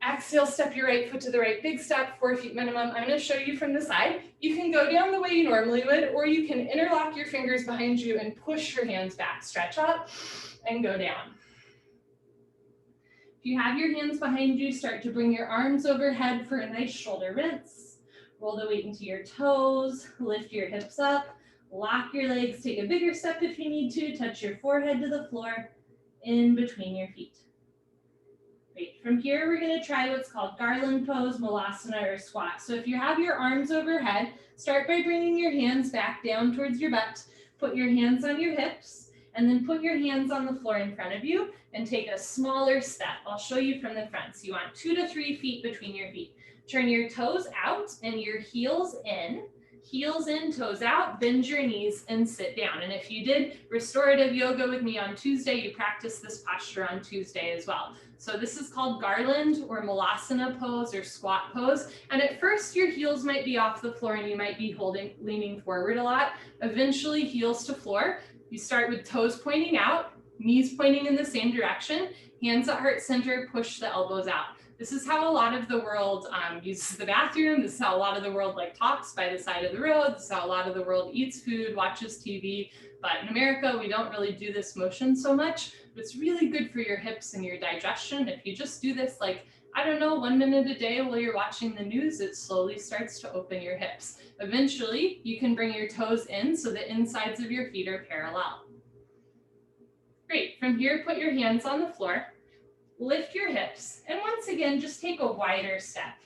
Exhale, step your right foot to the right, big step, 4 feet minimum. I'm gonna show you from the side. You can go down the way you normally would, or you can interlock your fingers behind you and push your hands back. Stretch up and go down. If you have your hands behind you, start to bring your arms overhead for a nice shoulder rinse. Roll the weight into your toes, lift your hips up, lock your legs, take a bigger step if you need to, touch your forehead to the floor, in between your feet. Great. From here, we're going to try what's called garland pose, malasana, or squat. So if you have your arms overhead, start by bringing your hands back down towards your butt, put your hands on your hips, and then put your hands on the floor in front of you and take a smaller step. I'll show you from the front. So you want 2 to 3 feet between your feet. Turn your toes out and your heels in, toes out, bend your knees and sit down. And if you did restorative yoga with me on Tuesday, you practice this posture on Tuesday as well. So this is called garland or malasana pose or squat pose. And at first your heels might be off the floor and you might be leaning forward a lot. Eventually heels to floor. You start with toes pointing out, knees pointing in the same direction, hands at heart center, push the elbows out. This is how a lot of the world uses the bathroom. This is how a lot of the world talks by the side of the road. This is how a lot of the world eats food, watches TV. But in America, we don't really do this motion so much. But it's really good for your hips and your digestion. If you just do this 1 minute a day while you're watching the news, it slowly starts to open your hips. Eventually, you can bring your toes in so the insides of your feet are parallel. Great. From here, put your hands on the floor. Lift your hips, and once again, just take a wider step.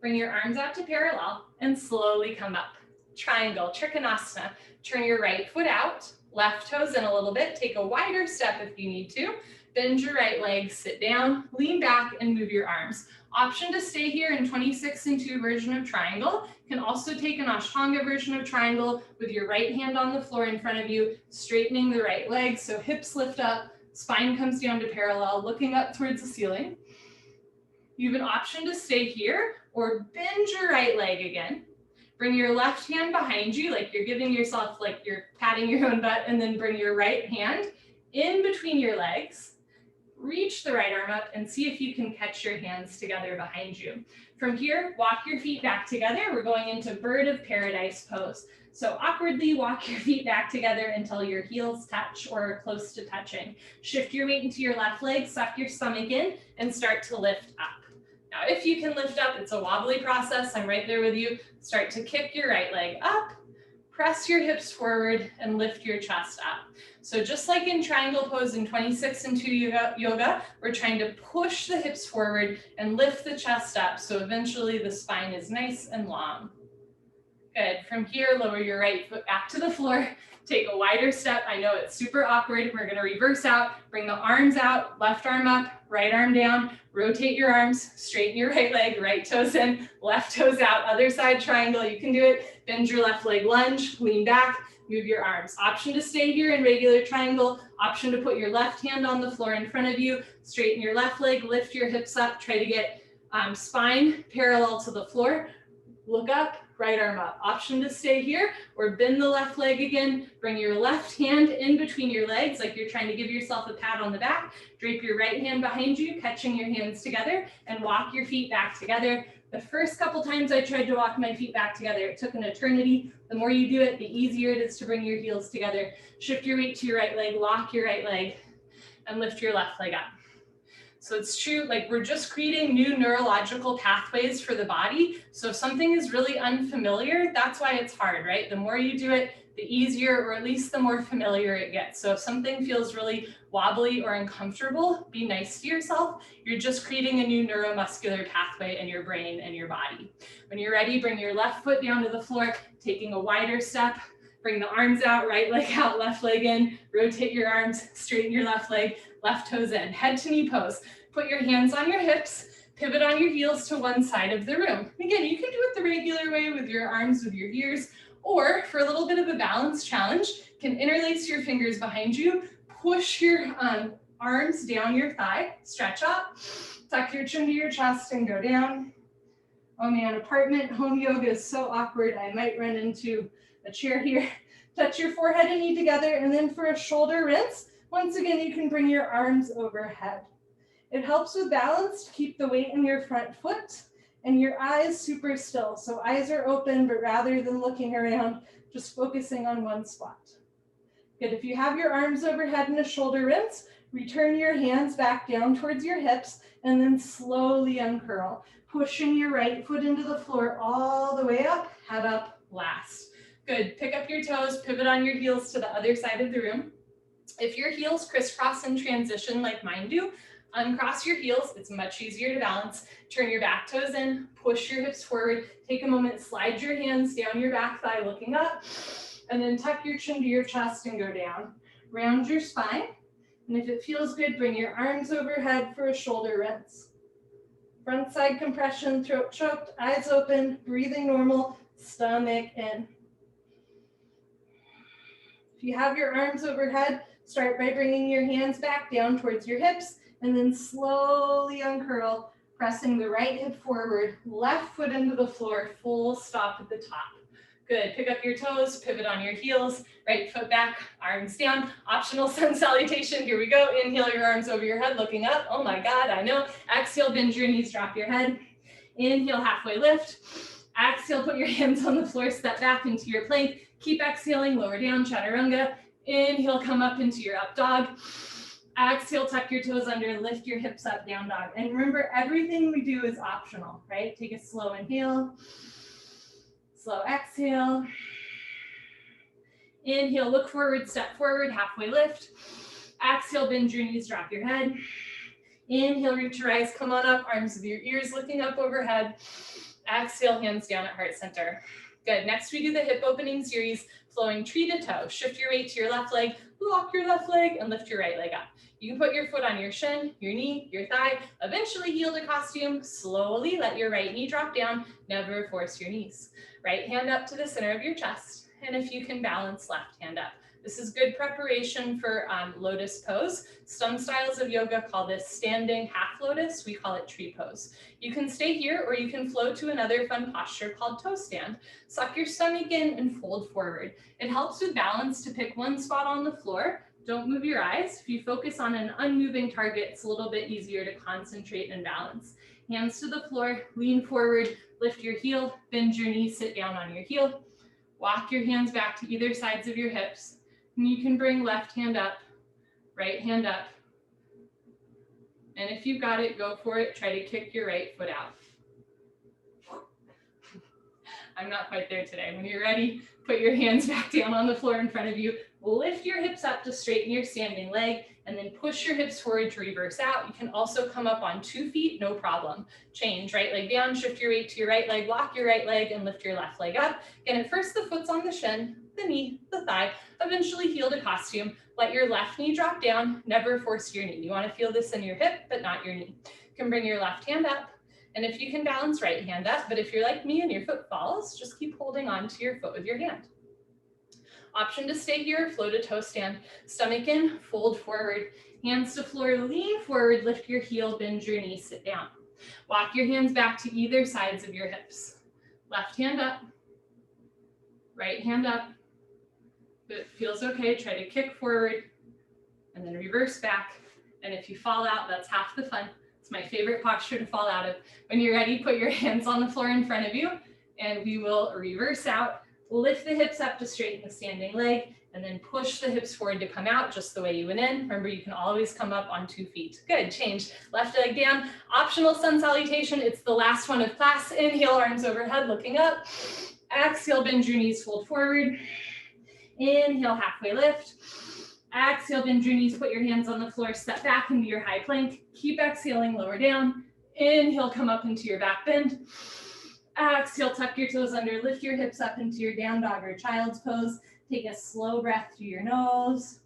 Bring your arms out to parallel and slowly come up. Triangle, Trikonasana. Turn your right foot out, left toes in a little bit. Take a wider step if you need to. Bend your right leg, sit down, lean back, and move your arms. Option to stay here in 26-2 version of triangle. You can also take an Ashtanga version of triangle with your right hand on the floor in front of you, straightening the right leg so hips lift up, spine comes down to parallel, looking up towards the ceiling. You have an option to stay here or bend your right leg again. Bring your left hand behind you, like you're giving yourself, like you're patting your own butt, and then bring your right hand in between your legs. Reach the right arm up and see if you can catch your hands together behind you. From here, walk your feet back together. We're going into bird of paradise pose. So awkwardly walk your feet back together until your heels touch or are close to touching. Shift your weight into your left leg, suck your stomach in, and start to lift up. Now, if you can lift up, it's a wobbly process. I'm right there with you. Start to kick your right leg up, press your hips forward, and lift your chest up. So just like in triangle pose in 26 and 2 yoga, we're trying to push the hips forward and lift the chest up. So eventually the spine is nice and long. Good. From here, lower your right foot back to the floor. Take a wider step. I know it's super awkward. We're going to reverse out. Bring the arms out, left arm up, right arm down. Rotate your arms, straighten your right leg, right toes in, left toes out, other side triangle. You can do it. Bend your left leg, lunge, lean back, move your arms. Option to stay here in regular triangle. Option to put your left hand on the floor in front of you. Straighten your left leg, lift your hips up. Try to get spine parallel to the floor. Look up, right arm up. Option to stay here or bend the left leg again. Bring your left hand in between your legs like you're trying to give yourself a pat on the back. Drape your right hand behind you, catching your hands together, and walk your feet back together. The first couple times I tried to walk my feet back together, it took an eternity. The more you do it, the easier it is to bring your heels together. Shift your weight to your right leg, lock your right leg, and lift your left leg up. So it's true, like we're just creating new neurological pathways for the body. So if something is really unfamiliar, that's why it's hard, right? The more you do it, the easier, or at least the more familiar it gets. So if something feels really wobbly or uncomfortable, be nice to yourself. You're just creating a new neuromuscular pathway in your brain and your body. When you're ready, bring your left foot down to the floor, taking a wider step. Bring the arms out, right leg out, left leg in. Rotate your arms, straighten your left leg, left toes in. Head to knee pose. Put your hands on your hips, pivot on your heels to one side of the room. Again, you can do it the regular way with your arms, with your ears, or for a little bit of a balance challenge, can interlace your fingers behind you, push your arms down your thigh, stretch up, tuck your chin to your chest and go down. Oh man, apartment home yoga is so awkward. I might run into a chair here. Touch your forehead and knee together, and then for a shoulder rinse, once again, you can bring your arms overhead. It helps with balance to keep the weight in your front foot and your eyes super still. So eyes are open, but rather than looking around, just focusing on one spot. Good, if you have your arms overhead in a shoulder rinse, return your hands back down towards your hips and then slowly uncurl, pushing your right foot into the floor all the way up, head up last. Good, pick up your toes, pivot on your heels to the other side of the room. If your heels crisscross and transition like mine do, uncross your heels, it's much easier to balance. Turn your back toes in, push your hips forward, take a moment, slide your hands down your back thigh looking up, and then tuck your chin to your chest and go down. Round your spine, and if it feels good, bring your arms overhead for a shoulder rinse. Front side compression, throat choked, eyes open, breathing normal, stomach in. If you have your arms overhead, start by bringing your hands back down towards your hips and then slowly uncurl, pressing the right hip forward, left foot into the floor, full stop at the top. Good, pick up your toes, pivot on your heels, right foot back, arms down, optional sun salutation. Here we go, inhale your arms over your head, looking up. Oh my God, I know. Exhale, bend your knees, drop your head. Inhale, halfway lift. Exhale, put your hands on the floor, step back into your plank. Keep exhaling, lower down, chaturanga. Inhale, come up into your up dog. Exhale, tuck your toes under, lift your hips up, down dog. And remember, everything we do is optional, right? Take a slow inhale, slow exhale. Inhale, look forward, step forward, halfway lift. Exhale, bend your knees, drop your head. Inhale, reach your eyes, come on up, arms with your ears looking up overhead. Exhale, hands down at heart center. Good, next we do the hip opening series, flowing tree to toe. Shift your weight to your left leg, lock your left leg, and lift your right leg up. You can put your foot on your shin, your knee, your thigh, eventually heel to costume. Slowly let your right knee drop down, never force your knees. Right hand up to the center of your chest, and if you can balance, left hand up. This is good preparation for lotus pose. Some styles of yoga call this standing half lotus. We call it tree pose. You can stay here or you can flow to another fun posture called toe stand. Suck your stomach in and fold forward. It helps with balance to pick one spot on the floor. Don't move your eyes. If you focus on an unmoving target, it's a little bit easier to concentrate and balance. Hands to the floor, lean forward, lift your heel, bend your knee, sit down on your heel. Walk your hands back to either sides of your hips. And you can bring left hand up, And if you've got it, go for it. Try to kick your right foot out. I'm not quite there today. When you're ready, put your hands back down on the floor in front of you. Lift your hips up to straighten your standing leg, and then push your hips forward to reverse out. You can also come up on 2 feet, no problem. Change, right leg down, shift your weight to your right leg, lock your right leg, and lift your left leg up. Again, at first the foot's on the shin, the knee, the thigh, eventually heel to costume. Let your left knee drop down, never force your knee. You wanna feel this in your hip, but not your knee. You can bring your left hand up, and if you can balance, right hand up, but if you're like me and your foot falls, just keep holding on to your foot with your hand. Option to stay here, flow to toe stand. Stomach in, fold forward. Hands to floor, lean forward, lift your heel, bend your knee, sit down. Walk your hands back to either sides of your hips. Left hand up, right hand up. If it feels okay, try to kick forward and then reverse back. And if you fall out, that's half the fun. It's my favorite posture to fall out of. When you're ready, put your hands on the floor in front of you, and we will reverse out. Lift the hips up to straighten the standing leg, and then push the hips forward to come out just the way you went in. Remember, you can always come up on 2 feet. Good, change. Left leg down. Optional sun salutation. It's the last one of class. Inhale, arms overhead, looking up. Exhale, bend your knees, fold forward. Inhale, halfway lift. Exhale, bend your knees, put your hands on the floor, step back into your high plank. Keep exhaling, lower down. Inhale, come up into your back bend. Exhale, tuck your toes under, lift your hips up into your down dog or child's pose. Take a slow breath through your nose.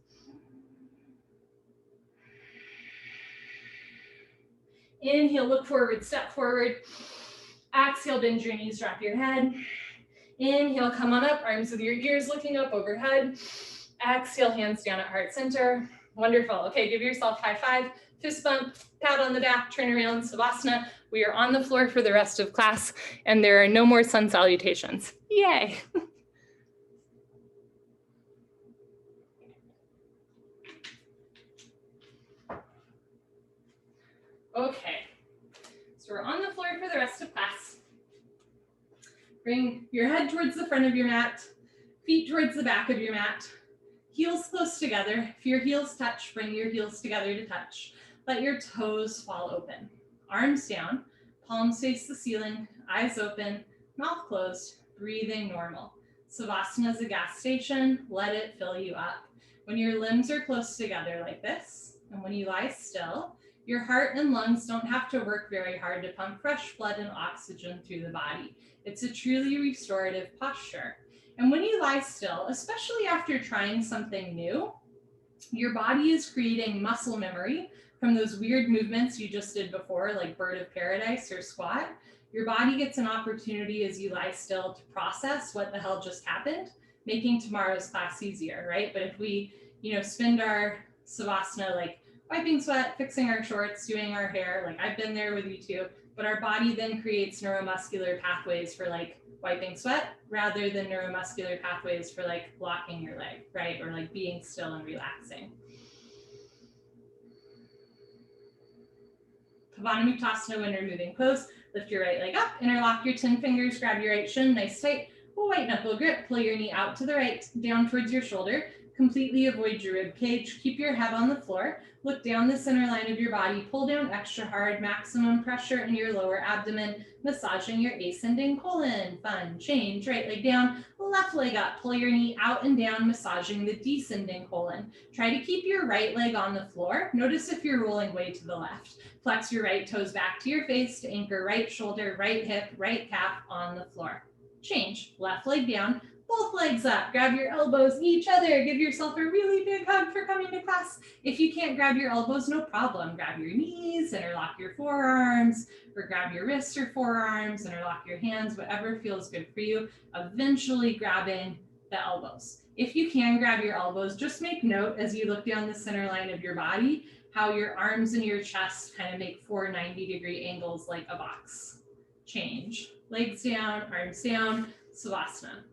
Inhale, look forward, step forward. Exhale, bend your knees, drop your head. Inhale, come on up, arms with your ears looking up overhead. Exhale, hands down at heart center. Wonderful. Okay, give yourself high five, fist bump, pat on the back, turn around, Savasana. We are on the floor for the rest of class, and there are no more sun salutations. Yay. Okay, so we're on the floor for the rest of class. Bring your head towards the front of your mat, feet towards the back of your mat, heels close together. If your heels touch, bring your heels together to touch. Let your toes fall open. Arms down, palms face the ceiling, eyes open, mouth closed, breathing normal. Savasana is a gas station. Let it fill you up. When your limbs are close together like this, and when you lie still, your heart and lungs don't have to work very hard to pump fresh blood and oxygen through the body. It's a truly restorative posture. And when you lie still, especially after trying something new, your body is creating muscle memory from those weird movements you just did before, like bird of paradise or squat. Your body gets an opportunity as you lie still to process what the hell just happened, making tomorrow's class easier, right? But if we, spend our Savasana like wiping sweat, fixing our shorts, doing our hair, like I've been there with you too, but our body then creates neuromuscular pathways for like wiping sweat rather than neuromuscular pathways for like locking your leg, right? Or like being still and relaxing. Pavanamuktasana when removing pose. Lift your right leg up, interlock your 10 fingers, grab your right shin, nice tight, white knuckle grip, pull your knee out to the right, down towards your shoulder, completely avoid your rib cage, keep your head on the floor, look down the center line of your body, pull down extra hard, maximum pressure in your lower abdomen, massaging your ascending colon. Fun, change, right leg down, left leg up, pull your knee out and down, massaging the descending colon. Try to keep your right leg on the floor. Notice if you're rolling way to the left. Flex your right toes back to your face to anchor right shoulder, right hip, right calf on the floor. Change, left leg down, both legs up, grab your elbows each other, give yourself a really big hug for coming to class. If you can't grab your elbows, no problem. Grab your knees, interlock your forearms, or grab your wrists or forearms, interlock your hands, whatever feels good for you, eventually grabbing the elbows. If you can grab your elbows, just make note as you look down the center line of your body, how your arms and your chest kind of make 4 90-degree angles like a box. Change, legs down, arms down, Savasana.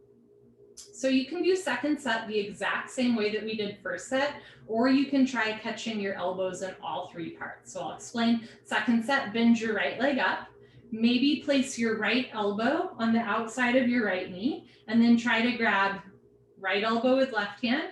So you can do second set the exact same way that we did first set, or you can try catching your elbows in all 3 parts. So I'll explain. Second set, bend your right leg up. Maybe place your right elbow on the outside of your right knee, and then try to grab right elbow with left hand,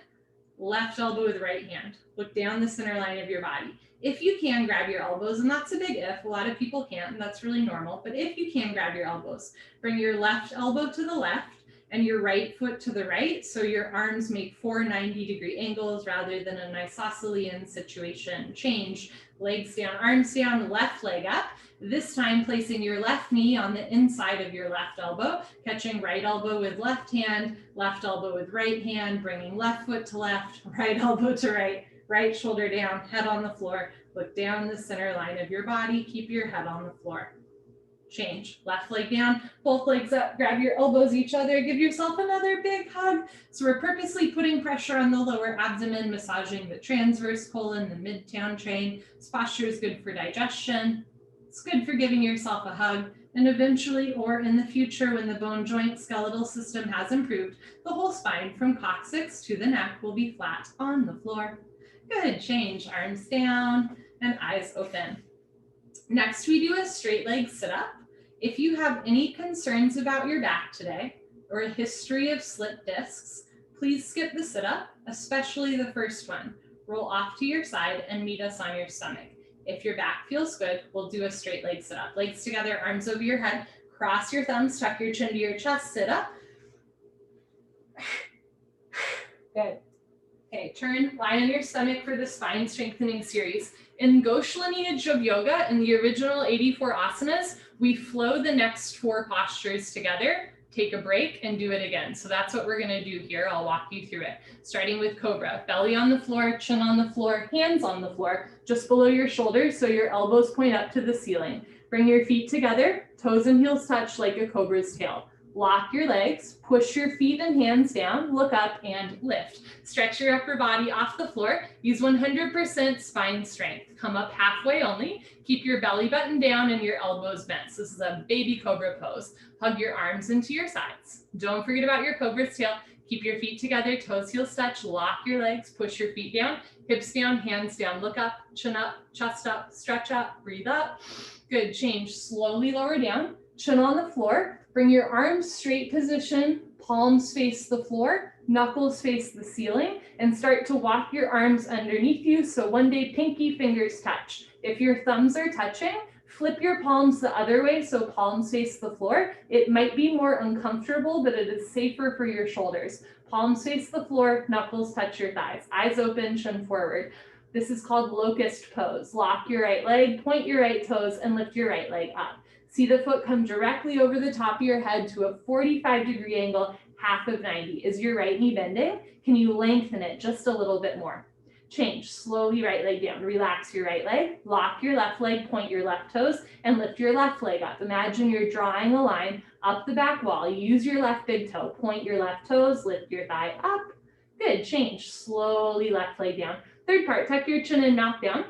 left elbow with right hand. Look down the center line of your body. If you can, grab your elbows, and that's a big if. A lot of people can't, and that's really normal. But if you can, grab your elbows. Bring your left elbow to the left and your right foot to the right, so your arms make 4 90-degree angles rather than an isosceles situation. Change, legs down, arms down, left leg up. This time placing your left knee on the inside of your left elbow, catching right elbow with left hand, left elbow with right hand, bringing left foot to left, right elbow to right, right shoulder down, head on the floor. Look down the center line of your body, keep your head on the floor. Change, left leg down, both legs up, grab your elbows each other, give yourself another big hug. So we're purposely putting pressure on the lower abdomen, massaging the transverse colon, the midtown train. This posture is good for digestion. It's good for giving yourself a hug. And eventually, or in the future, when the bone joint skeletal system has improved, the whole spine from coccyx to the neck will be flat on the floor. Good, change, arms down and eyes open. Next, we do a straight leg sit-up. If you have any concerns about your back today or a history of slipped discs, please skip the sit-up, especially the first one. Roll off to your side and meet us on your stomach. If your back feels good, we'll do a straight leg sit-up. Legs together, arms over your head, cross your thumbs, tuck your chin to your chest, sit up. Good. Okay, turn, lie on your stomach for the spine strengthening series. In Ghosh lineage of yoga, in the original 84 asanas, we flow the next 4 postures together, take a break, and do it again. So that's what we're gonna do here. I'll walk you through it. Starting with Cobra, belly on the floor, chin on the floor, hands on the floor, just below your shoulders so your elbows point up to the ceiling. Bring your feet together, toes and heels touch like a cobra's tail. Lock your legs, push your feet and hands down, look up and lift. Stretch your upper body off the floor. Use 100% spine strength. Come up halfway only. Keep your belly button down and your elbows bent. So this is a baby cobra pose. Hug your arms into your sides. Don't forget about your cobra's tail. Keep your feet together, toes, heels touch. Lock your legs, push your feet down, hips down, hands down. Look up, chin up, chest up, stretch up, breathe up. Good, change, slowly lower down. Chin on the floor. Bring your arms straight position, palms face the floor, knuckles face the ceiling, and start to walk your arms underneath you. So one day pinky fingers touch. If your thumbs are touching, flip your palms the other way so palms face the floor. It might be more uncomfortable, but it is safer for your shoulders. Palms face the floor, knuckles touch your thighs. Eyes open, chin forward. This is called locust pose. Lock your right leg, point your right toes, and lift your right leg up. See the foot come directly over the top of your head to a 45-degree angle, half of 90. Is your right knee bending? Can you lengthen it just a little bit more? Change, slowly right leg down. Relax your right leg, lock your left leg, point your left toes, and lift your left leg up. Imagine you're drawing a line up the back wall. Use your left big toe, point your left toes, lift your thigh up. Good, change, slowly left leg down. Third part, tuck your chin and mouth down.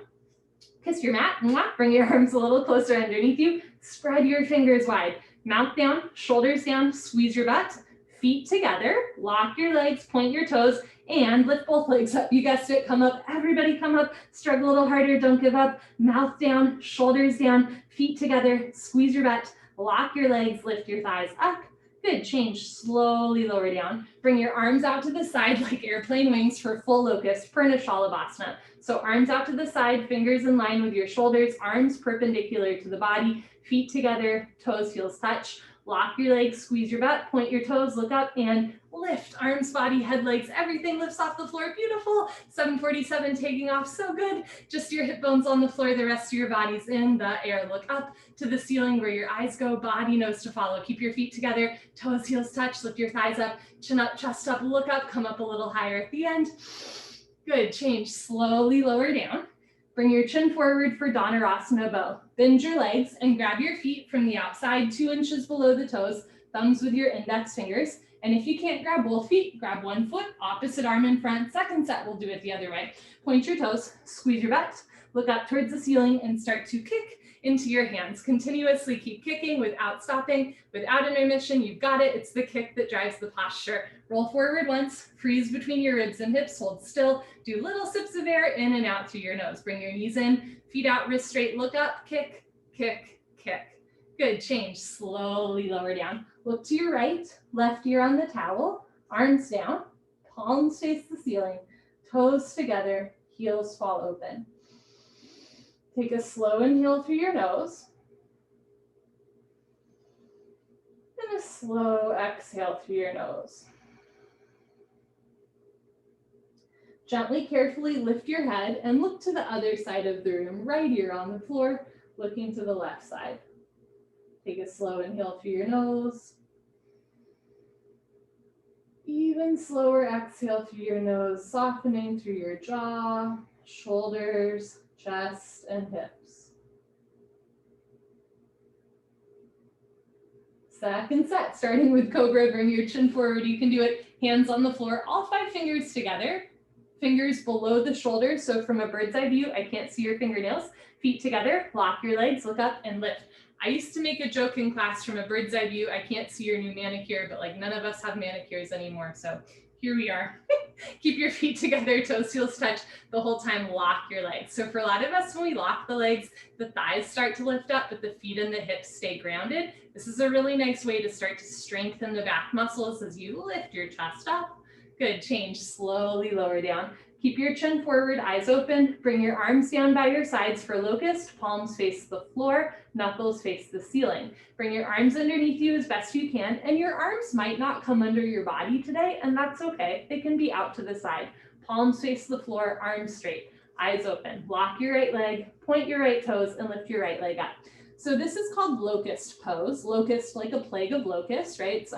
Kiss your mat, bring your arms a little closer underneath you. Spread your fingers wide. Mouth down, shoulders down, squeeze your butt. Feet together, lock your legs, point your toes, and lift both legs up. You guessed it, come up. Everybody come up. Struggle a little harder, don't give up. Mouth down, shoulders down, feet together, squeeze your butt. Lock your legs, lift your thighs up. Good, change, slowly lower down. Bring your arms out to the side like airplane wings for full locust, Purna Shalabhasana. So arms out to the side, fingers in line with your shoulders, arms perpendicular to the body, feet together, toes, heels touch. Lock your legs, squeeze your butt, point your toes, look up and lift. Arms, body, head, legs, everything lifts off the floor. Beautiful. 747 taking off, so good. Just your hip bones on the floor, the rest of your body's in the air. Look up to the ceiling where your eyes go, body knows to follow. Keep your feet together, toes, heels touch, lift your thighs up, chin up, chest up, look up, come up a little higher at the end. Good, change, slowly lower down. Bring your chin forward for Dhanurasana bow. Bend your legs and grab your feet from the outside 2 inches below the toes, thumbs with your index fingers. And if you can't grab both feet, grab one foot, opposite arm in front. Second set, we'll do it the other way. Point your toes, squeeze your butt, look up towards the ceiling and start to kick into your hands. Continuously keep kicking without stopping, without intermission. You've got it. It's the kick that drives the posture. Roll forward once, freeze between your ribs and hips, hold still. Do little sips of air in and out through your nose. Bring your knees in, feet out, wrist straight, look up, kick, kick, kick. Good, change, slowly lower down. Look to your right, left ear on the towel, arms down, palms face the ceiling, toes together, heels fall open. Take a slow inhale through your nose. And a slow exhale through your nose. Gently, carefully lift your head and look to the other side of the room, right ear on the floor, looking to the left side. Take a slow inhale through your nose. Even slower exhale through your nose, softening through your jaw, shoulders, chest, and hips. Second set, starting with Cobra, bring your chin forward. You can do it hands on the floor, all 5 fingers together. Fingers below the shoulders, so from a bird's eye view, I can't see your fingernails. Feet together, lock your legs, look up and lift. I used to make a joke in class from a bird's eye view, I can't see your new manicure, but like none of us have manicures anymore, so here we are. Keep your feet together, toes, heels touch the whole time, lock your legs. So for a lot of us, when we lock the legs, the thighs start to lift up, but the feet and the hips stay grounded. This is a really nice way to start to strengthen the back muscles as you lift your chest up. Good, change, slowly lower down. Keep your chin forward, eyes open. Bring your arms down by your sides for locust. Palms face the floor, knuckles face the ceiling. Bring your arms underneath you as best you can, and your arms might not come under your body today, and that's okay. They can be out to the side. Palms face the floor, arms straight, eyes open. Lock your right leg, point your right toes, and lift your right leg up. So this is called locust pose. Locust, like a plague of locusts, right? It's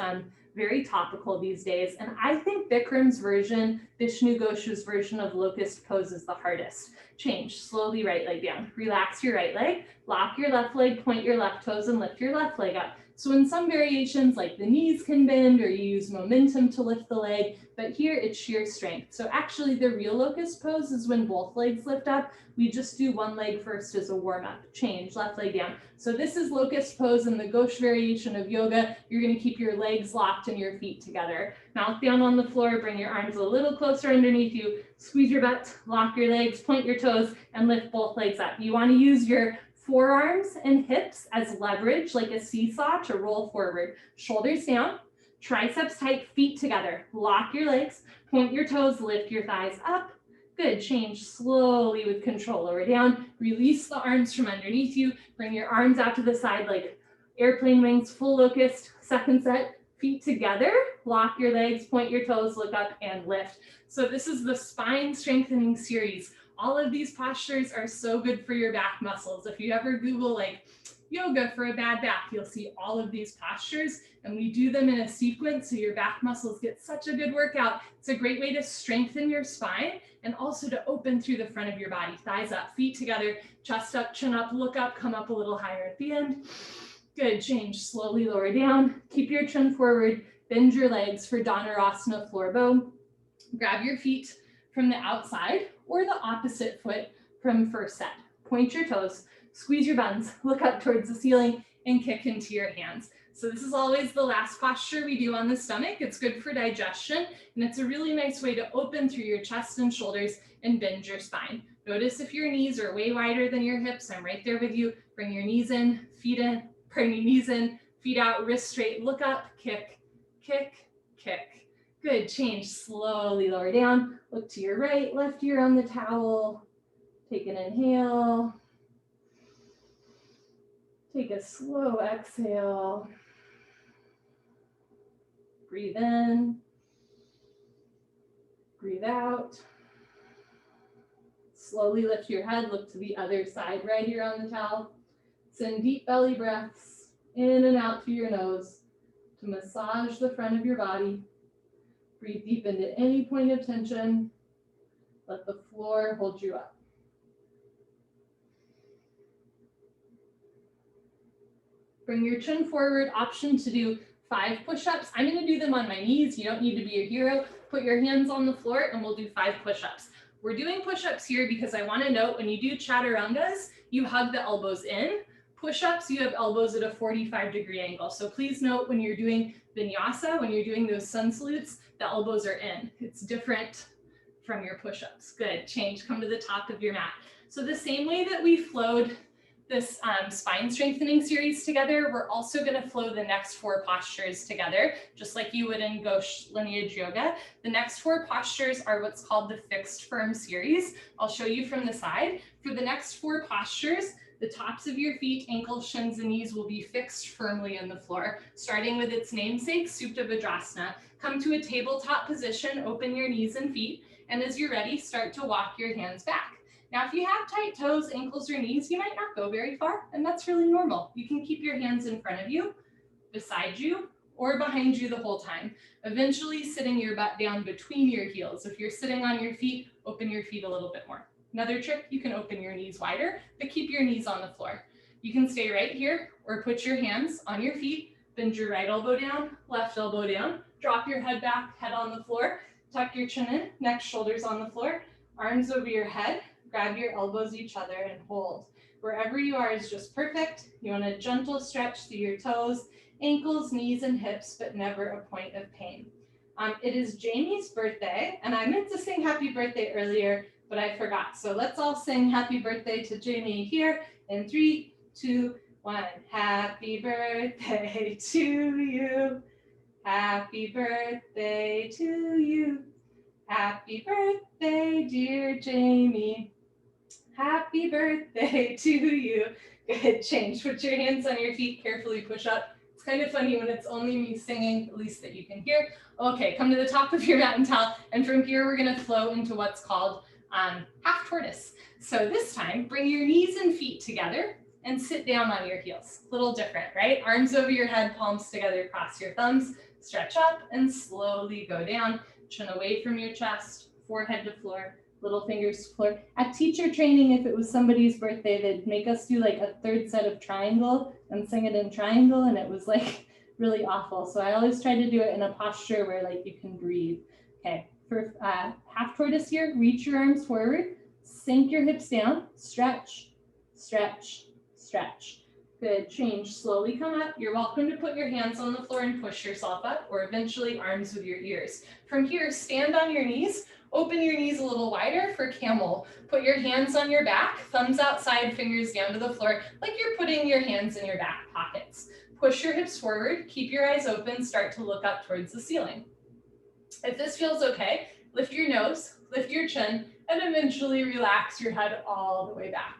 very topical these days. And I think Bikram's version, Vishnu Ghosh's version of locust pose is the hardest. Change, slowly right leg down. Relax your right leg, lock your left leg, point your left toes, and lift your left leg up. So in some variations, like the knees can bend or you use momentum to lift the leg, but here it's sheer strength. So actually the real locust pose is when both legs lift up. We just do one leg first as a warm up. Change, left leg down. So this is locust pose in the Ghosh variation of yoga. You're gonna keep your legs locked and your feet together. Mouth down on the floor, bring your arms a little closer underneath you, squeeze your butt, lock your legs, point your toes, and lift both legs up. You wanna use your forearms and hips as leverage, like a seesaw to roll forward. Shoulders down, triceps tight, feet together. Lock your legs, point your toes, lift your thighs up. Good, change slowly with control. Lower down, release the arms from underneath you. Bring your arms out to the side like airplane wings, full locust. Second set, feet together. Lock your legs, point your toes, look up and lift. So this is the spine strengthening series. All of these postures are so good for your back muscles. If you ever Google like yoga for a bad back, you'll see all of these postures, and we do them in a sequence so your back muscles get such a good workout. It's a great way to strengthen your spine and also to open through the front of your body. Thighs up, feet together, chest up, chin up, look up, come up a little higher at the end. Good, change, slowly lower down. Keep your chin forward, bend your legs for Dhanurasana floor bow. Grab your feet from the outside or the opposite foot from first set. Point your toes, squeeze your buns, look up towards the ceiling, and kick into your hands. So this is always the last posture we do on the stomach. It's good for digestion, and it's a really nice way to open through your chest and shoulders and bend your spine. Notice if your knees are way wider than your hips. I'm right there with you. Bring your knees in, feet in, bring your knees in, feet out, wrist straight, look up, kick, kick, kick. Good, change, slowly lower down, look to your right, left ear on the towel, take an inhale, take a slow exhale, breathe in, breathe out, slowly lift your head, look to the other side, right ear on the towel, send deep belly breaths in and out through your nose to massage the front of your body. Breathe deep into any point of tension. Let the floor hold you up. Bring your chin forward, option to do 5 push-ups. I'm gonna do them on my knees. You don't need to be a hero. Put your hands on the floor and we'll do 5 push-ups. We're doing push-ups here because I wanna note when you do chaturangas, you hug the elbows in. Push-ups, you have elbows at a 45-degree angle. So please note when you're doing vinyasa, when you're doing those sun salutes, the elbows are in. It's different from your push-ups. Good, change, come to the top of your mat. So the same way that we flowed this spine strengthening series together, we're also going to flow the next 4 postures together, just like you would in Ghosh lineage yoga. The next 4 postures are what's called the fixed firm series. I'll show you from the side. For the next 4 postures, the tops of your feet, ankles, shins, and knees will be fixed firmly in the floor, starting with its namesake, Supta Vajrasana. Come to a tabletop position, open your knees and feet, and as you're ready, start to walk your hands back. Now, if you have tight toes, ankles, or knees, you might not go very far, and that's really normal. You can keep your hands in front of you, beside you, or behind you the whole time, eventually sitting your butt down between your heels. If you're sitting on your feet, open your feet a little bit more. Another trick, you can open your knees wider, but keep your knees on the floor. You can stay right here or put your hands on your feet, bend your right elbow down, left elbow down, drop your head back, head on the floor, tuck your chin in, neck, shoulders on the floor, arms over your head, grab your elbows each other and hold. Wherever you are is just perfect. You want a gentle stretch through your toes, ankles, knees, and hips, but never a point of pain. It is Jamie's birthday, and I meant to sing happy birthday earlier, but I forgot. So let's all sing happy birthday to Jamie here in 3, 2, 1. Happy birthday to you. Happy birthday to you. Happy birthday, dear Jamie. Happy birthday to you. Good, change. Put your hands on your feet, carefully push up. It's kind of funny when it's only me singing, at least that you can hear. Okay, come to the top of your mat and towel, and from here we're gonna flow into what's called half tortoise. So this time, bring your knees and feet together and sit down on your heels. A little different, right? Arms over your head, palms together, cross your thumbs, stretch up and slowly go down. Chin away from your chest, forehead to floor, little fingers to floor. At teacher training, if it was somebody's birthday, they'd make us do like a 3rd set of triangle and sing it in triangle, and it was like really awful. So I always try to do it in a posture where like you can breathe. Okay, for half tortoise here, reach your arms forward, sink your hips down, stretch, stretch, stretch. Good, change, slowly come up. You're welcome to put your hands on the floor and push yourself up, or eventually arms with your ears. From here, stand on your knees, open your knees a little wider for camel. Put your hands on your back, thumbs outside, fingers down to the floor, like you're putting your hands in your back pockets. Push your hips forward, keep your eyes open, start to look up towards the ceiling. If this feels okay, lift your nose, lift your chin, and eventually relax your head all the way back.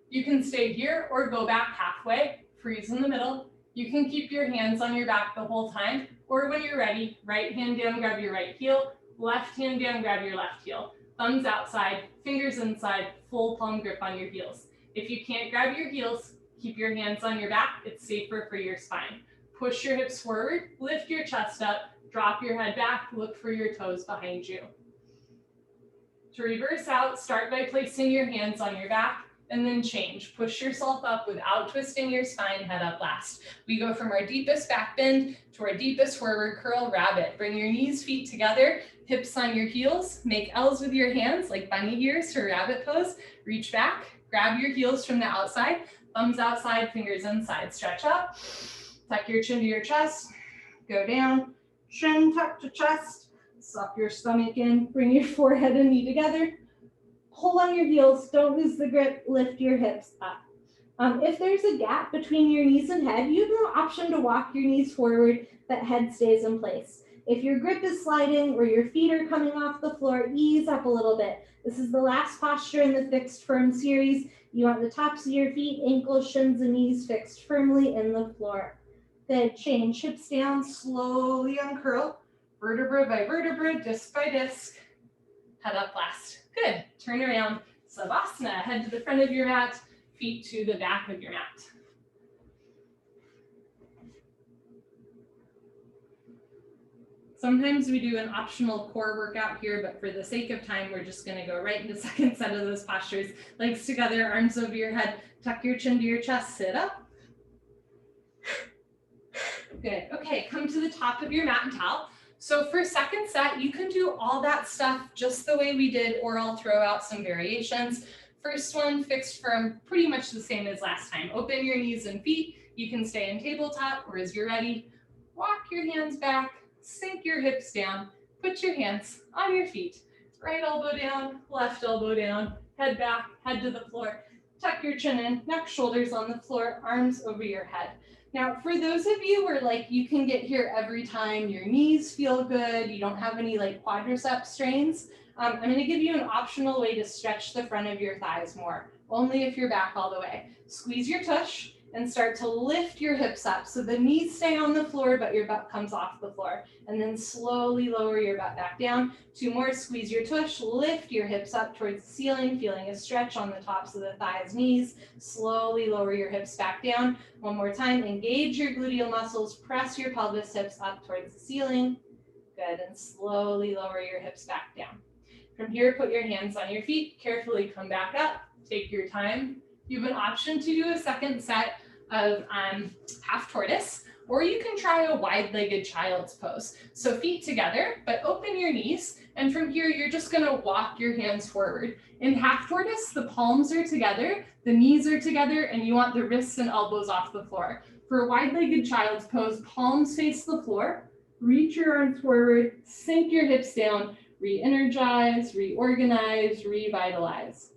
You can stay here or go back halfway, freeze in the middle. You can keep your hands on your back the whole time, or when you're ready, right hand down, grab your right heel, left hand down, grab your left heel. Thumbs outside, fingers inside, full palm grip on your heels. If you can't grab your heels, keep your hands on your back. It's safer for your spine. Push your hips forward, lift your chest up, drop your head back, look for your toes behind you. To reverse out, start by placing your hands on your back, and then change. Push yourself up without twisting your spine, head up last. We go from our deepest back bend to our deepest forward curl rabbit. Bring your knees, feet together, hips on your heels. Make L's with your hands like bunny ears for rabbit pose. Reach back, grab your heels from the outside, thumbs outside, fingers inside. Stretch up, tuck your chin to your chest, go down, chin tuck to chest, suck your stomach in, bring your forehead and knee together. Hold on your heels, don't lose the grip, lift your hips up. If there's a gap between your knees and head, you have the option to walk your knees forward, that head stays in place. If your grip is sliding or your feet are coming off the floor, ease up a little bit. This is the last posture in the fixed firm series. You want the tops of your feet, ankles, shins, and knees fixed firmly in the floor. Good, change, hips down, slowly uncurl, vertebra by vertebra, disc by disc, head up last. Good, turn around, Savasana, head to the front of your mat, feet to the back of your mat. Sometimes we do an optional core workout here, but for the sake of time, we're just gonna go right into second set of those postures. Legs together, arms over your head, tuck your chin to your chest, sit up. Good, okay, come to the top of your mat and towel. So for second set, you can do all that stuff just the way we did, or I'll throw out some variations. First one, fixed firm, pretty much the same as last time. Open your knees and feet. You can stay in tabletop, or as you're ready, walk your hands back, sink your hips down, put your hands on your feet. Right elbow down, left elbow down, head back, head to the floor. tuck your chin in, neck, shoulders on the floor, arms over your head. Now, for those of you where like you can get here every time, your knees feel good, you don't have any like quadricep strains, I'm gonna give you an optional way to stretch the front of your thighs more, only if you're back all the way. Squeeze your tush and start to lift your hips up. So the knees stay on the floor, but your butt comes off the floor. And then slowly lower your butt back down. 2 more, squeeze your tush, lift your hips up towards the ceiling, feeling a stretch on the tops of the thighs, knees. Slowly lower your hips back down. 1 more time, engage your gluteal muscles, press your pelvis tips up towards the ceiling. Good, and slowly lower your hips back down. From here, put your hands on your feet, carefully come back up, take your time. You have an option to do a second set of half tortoise, or you can try a wide-legged child's pose. So feet together, but open your knees. And from here, you're just gonna walk your hands forward. In half tortoise, the palms are together, the knees are together, and you want the wrists and elbows off the floor. For a wide-legged child's pose, palms face the floor, reach your arms forward, sink your hips down, re-energize, reorganize, revitalize.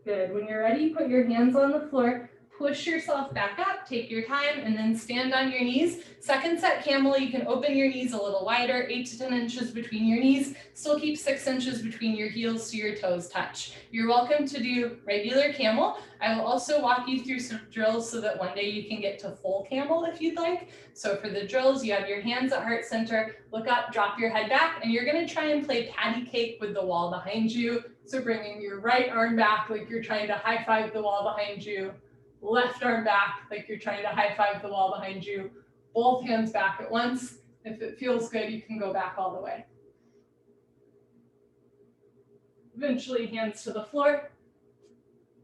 Good, when you're ready, put your hands on the floor, push yourself back up, take your time, and then stand on your knees. Second set camel, you can open your knees a little wider, 8 to 10 inches between your knees, still keep 6 inches between your heels so your toes touch. You're welcome to do regular camel. I will also walk you through some drills so that one day you can get to full camel if you'd like. So for the drills, you have your hands at heart center, look up, drop your head back, and you're gonna try and play patty cake with the wall behind you. So bringing your right arm back like you're trying to high five the wall behind you, left arm back like you're trying to high five the wall behind you, both hands back at once. If it feels good, you can go back all the way. Eventually hands to the floor,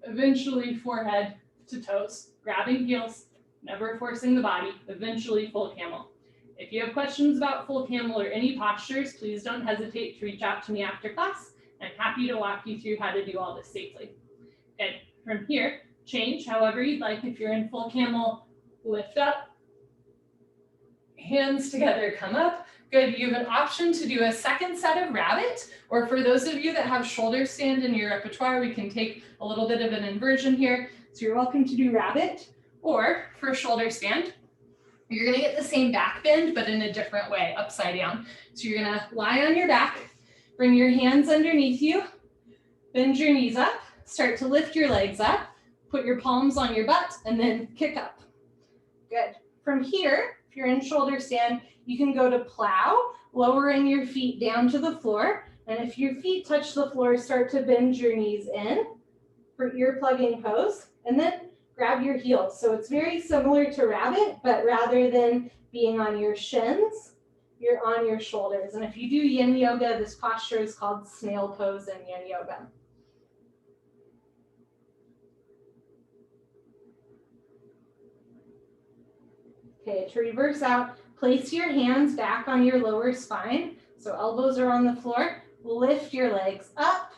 eventually forehead to toes, grabbing heels, never forcing the body, eventually full camel. If you have questions about full camel or any postures, please don't hesitate to reach out to me after class. I'm happy to walk you through how to do all this safely. And from here, change however you'd like. If you're in full camel, lift up, hands together, come up. Good, you have an option to do a second set of rabbit, or for those of you that have shoulder stand in your repertoire, we can take a little bit of an inversion here. So you're welcome to do rabbit, or for shoulder stand, you're gonna get the same back bend, but in a different way, upside down. So you're gonna lie on your back, bring your hands underneath you, bend your knees up, start to lift your legs up, put your palms on your butt, and then kick up. Good. From here, if you're in shoulder stand, you can go to plow, lowering your feet down to the floor. And if your feet touch the floor, start to bend your knees in for ear plugging pose, and then grab your heels. So it's very similar to rabbit, but rather than being on your shins, you're on your shoulders. And if you do yin yoga, this posture is called snail pose in yin yoga. Okay, to reverse out, place your hands back on your lower spine. So elbows are on the floor. Lift your legs up.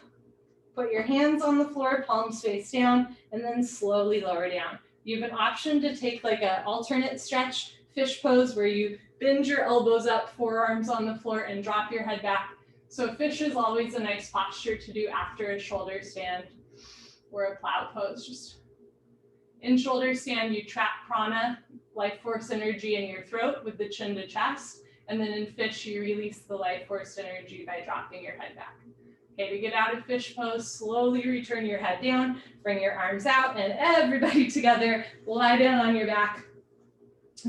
Put your hands on the floor, palms face down, and then slowly lower down. You have an option to take like an alternate stretch, fish pose, where you bend your elbows up, forearms on the floor, and drop your head back. So fish is always a nice posture to do after a shoulder stand or a plow pose. Just in shoulder stand, you trap prana, life force energy in your throat with the chin to chest. And then in fish, you release the life force energy by dropping your head back. Okay, to get out of fish pose, slowly return your head down, bring your arms out, and everybody together, lie down on your back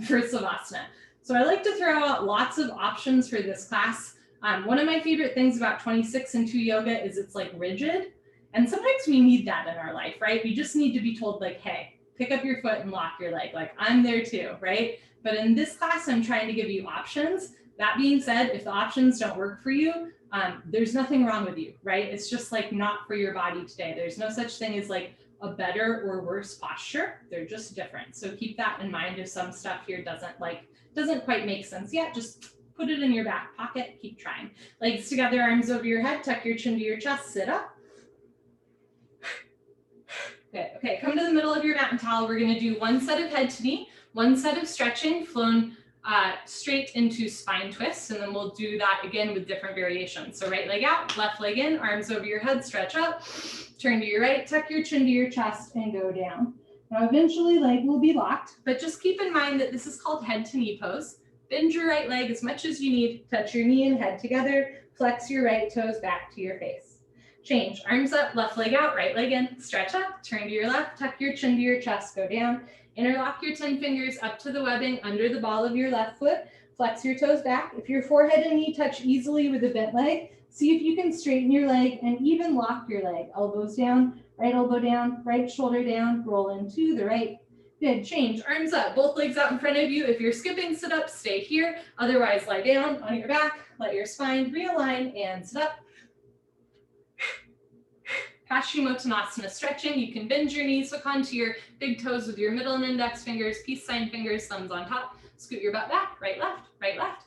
for Savasana. So I like to throw out lots of options for this class. One of my favorite things about 26 and 2 yoga is it's like rigid. And sometimes we need that in our life, right? We just need to be told like, hey, pick up your foot and lock your leg. Like I'm there too, right? But in this class, I'm trying to give you options. That being said, if the options don't work for you, there's nothing wrong with you, right? It's just like not for your body today. There's no such thing as like a better or worse posture. They're just different. So keep that in mind if some stuff here doesn't quite make sense yet. Just put it in your back pocket, keep trying. Legs together, arms over your head, tuck your chin to your chest, sit up. Okay, come to the middle of your mat and towel. We're gonna do one set of head to knee, one set of stretching flown straight into spine twist, and then we'll do that again with different variations. So right leg out, left leg in, arms over your head, stretch up, turn to your right, tuck your chin to your chest, and go down. Now eventually leg will be locked, but just keep in mind that this is called head to knee pose. Bend your right leg as much as you need, touch your knee and head together, flex your right toes back to your face. Change, arms up, left leg out, right leg in, stretch up, turn to your left, tuck your chin to your chest, go down. Interlock your 10 fingers up to the webbing under the ball of your left foot. Flex your toes back. If your forehead and knee touch easily with a bent leg, see if you can straighten your leg and even lock your leg. Elbows down, right elbow down, right shoulder down, roll into the right. Good, change, arms up, both legs out in front of you. If you're skipping sit up, stay here. Otherwise, lie down on your back, let your spine realign and sit up. Paschimottanasana stretching. You can bend your knees, hook onto your big toes with your middle and index fingers, peace sign fingers, thumbs on top. Scoot your butt back, right, left, right, left.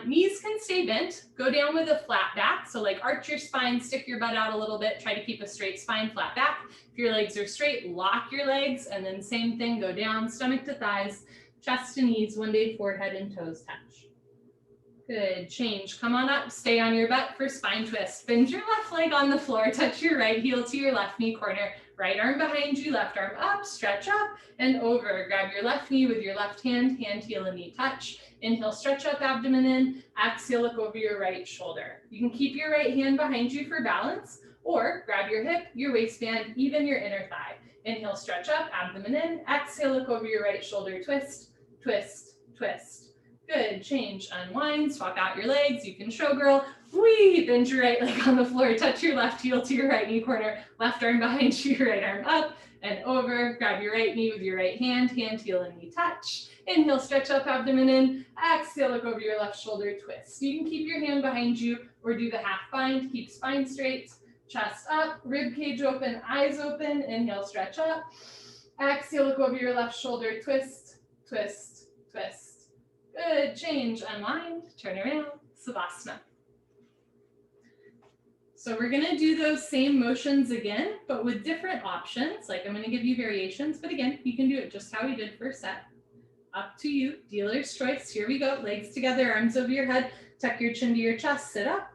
Knees can stay bent. Go down with a flat back. So like arch your spine, stick your butt out a little bit. Try to keep a straight spine, flat back. If your legs are straight, lock your legs. And then same thing, go down, stomach to thighs, chest to knees, one day forehead and toes touch. Good, change, come on up, stay on your butt for spine twist. Bend your left leg on the floor, touch your right heel to your left knee corner. Right arm behind you, left arm up, stretch up and over. Grab your left knee with your left hand, hand, heel, and knee touch. Inhale, stretch up, abdomen in. Exhale, look over your right shoulder. You can keep your right hand behind you for balance, or grab your hip, your waistband, even your inner thigh. Inhale, stretch up, abdomen in. Exhale, look over your right shoulder, twist, twist, twist. Good, change, unwind, swap out your legs. You can showgirl. Wee, bend your right leg on the floor, touch your left heel to your right knee corner, left arm behind you, your right arm up and over. Grab your right knee with your right hand, hand, heel, and knee touch. Inhale, stretch up, abdomen in. Exhale, look over your left shoulder, twist. You can keep your hand behind you or do the half bind. Keep spine straight, chest up, rib cage open, eyes open. Inhale, stretch up. Exhale, look over your left shoulder, twist, twist, twist. Good, change, unwind, turn around, Savasana. So we're gonna do those same motions again, but with different options. Like I'm gonna give you variations, but again, you can do it just how we did first set. Up to you, dealer's choice. Here we go, legs together, arms over your head, tuck your chin to your chest, sit up.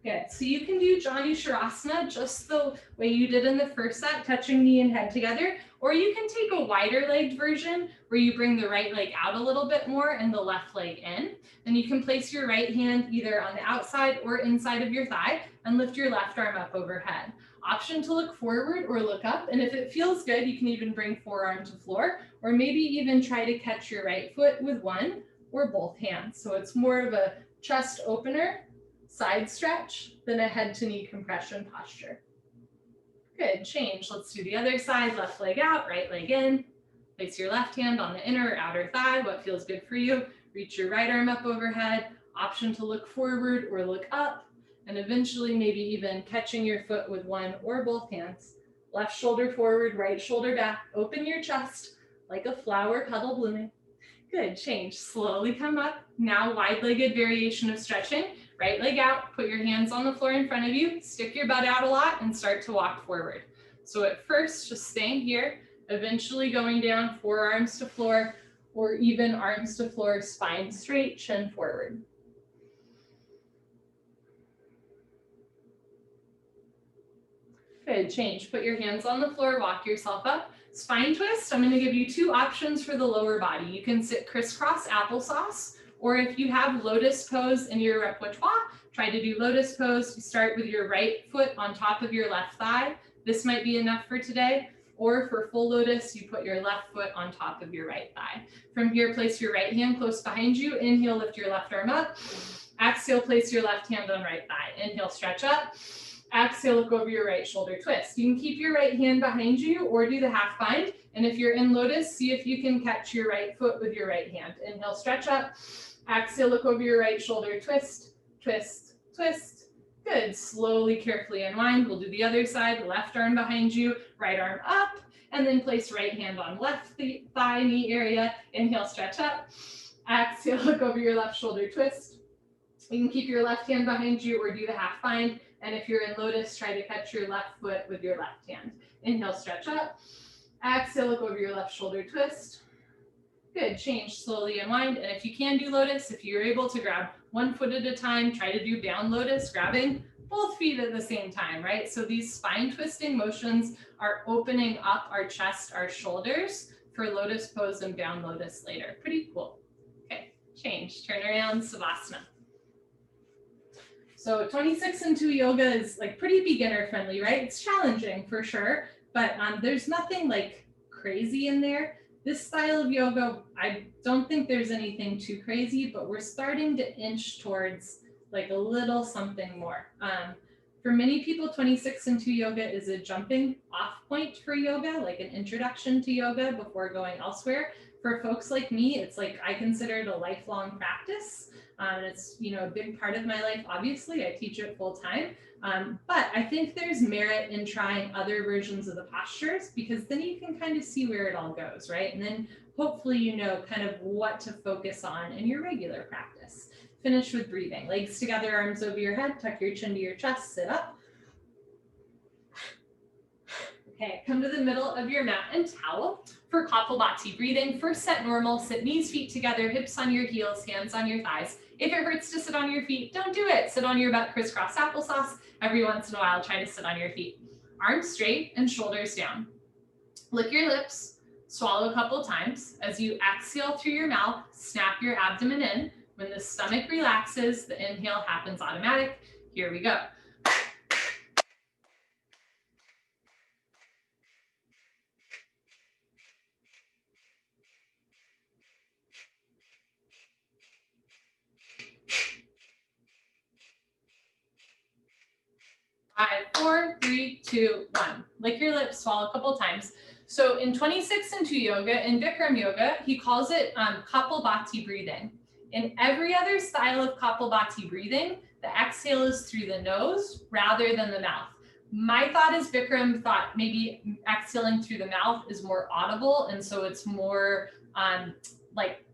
Good, so you can do Janu Sharasana just the way you did in the first set, touching knee and head together, or you can take a wider legged version where you bring the right leg out a little bit more and the left leg in. Then you can place your right hand either on the outside or inside of your thigh and lift your left arm up overhead. Option to look forward or look up, and if it feels good, you can even bring forearm to floor, or maybe even try to catch your right foot with one or both hands. So it's more of a chest opener, side stretch, than a head to knee compression posture. Good, change. Let's do the other side. Left leg out, right leg in. Place your left hand on the inner or outer thigh, what feels good for you. Reach your right arm up overhead. Option to look forward or look up, and eventually maybe even catching your foot with one or both hands. Left shoulder forward, right shoulder back. Open your chest like a flower petal blooming. Good, change. Slowly come up. Now wide-legged variation of stretching. Right leg out, put your hands on the floor in front of you, stick your butt out a lot and start to walk forward. So at first, just staying here, eventually going down, forearms to floor, or even arms to floor, spine straight, chin forward. Good, change. Put your hands on the floor, walk yourself up. Spine twist, I'm gonna give you two options for the lower body. You can sit crisscross applesauce, or if you have lotus pose in your repertoire, try to do lotus pose. You start with your right foot on top of your left thigh. This might be enough for today. Or for full lotus, you put your left foot on top of your right thigh. From here, place your right hand close behind you. Inhale, lift your left arm up. Exhale, place your left hand on right thigh. Inhale, stretch up. Exhale, look over your right shoulder, twist. You can keep your right hand behind you or do the half bind. And if you're in lotus, see if you can catch your right foot with your right hand. Inhale, stretch up. Exhale, look over your right shoulder, twist, twist, twist. Good, slowly, carefully unwind. We'll do the other side, left arm behind you, right arm up, and then place right hand on left thigh, knee area. Inhale, stretch up. Exhale, look over your left shoulder, twist. You can keep your left hand behind you or do the half bind. And if you're in lotus, try to catch your left foot with your left hand. Inhale, stretch up. Exhale, look over your left shoulder, twist. Good, change, slowly unwind. And if you can do lotus, if you're able to grab one foot at a time, try to do down lotus, grabbing both feet at the same time, right? So these spine twisting motions are opening up our chest, our shoulders for lotus pose and down lotus later. Pretty cool. Okay, change, turn around, Savasana. So 26 and 2 yoga is like pretty beginner friendly, right? It's challenging for sure, but there's nothing like crazy in there. This style of yoga, I don't think there's anything too crazy, but we're starting to inch towards like a little something more. For many people, 26 and 2 yoga is a jumping off point for yoga, like an introduction to yoga before going elsewhere. For folks like me, it's like I consider it a lifelong practice. It's, you know, a big part of my life. Obviously, I teach it full time, but I think there's merit in trying other versions of the postures because then you can kind of see where it all goes, right? And then hopefully you know kind of what to focus on in your regular practice. Finish with breathing. Legs together, arms over your head, tuck your chin to your chest, sit up. Okay, come to the middle of your mat and towel for Kapalbhati breathing. First set normal, sit knees, feet together, hips on your heels, hands on your thighs. If it hurts to sit on your feet, don't do it. Sit on your butt, crisscross applesauce. Every once in a while, try to sit on your feet. Arms straight and shoulders down. Lick your lips, swallow a couple times. As you exhale through your mouth, snap your abdomen in. When the stomach relaxes, the inhale happens automatic. Here we go. 5, 4, 3, 2, 1. Lick your lips, swallow a couple times. So in 26 and 2 yoga, in Bikram yoga, he calls it Kapalbhati breathing. In every other style of Kapalbhati breathing, the exhale is through the nose rather than the mouth. My thought is Bikram thought maybe exhaling through the mouth is more audible, and so it's more like,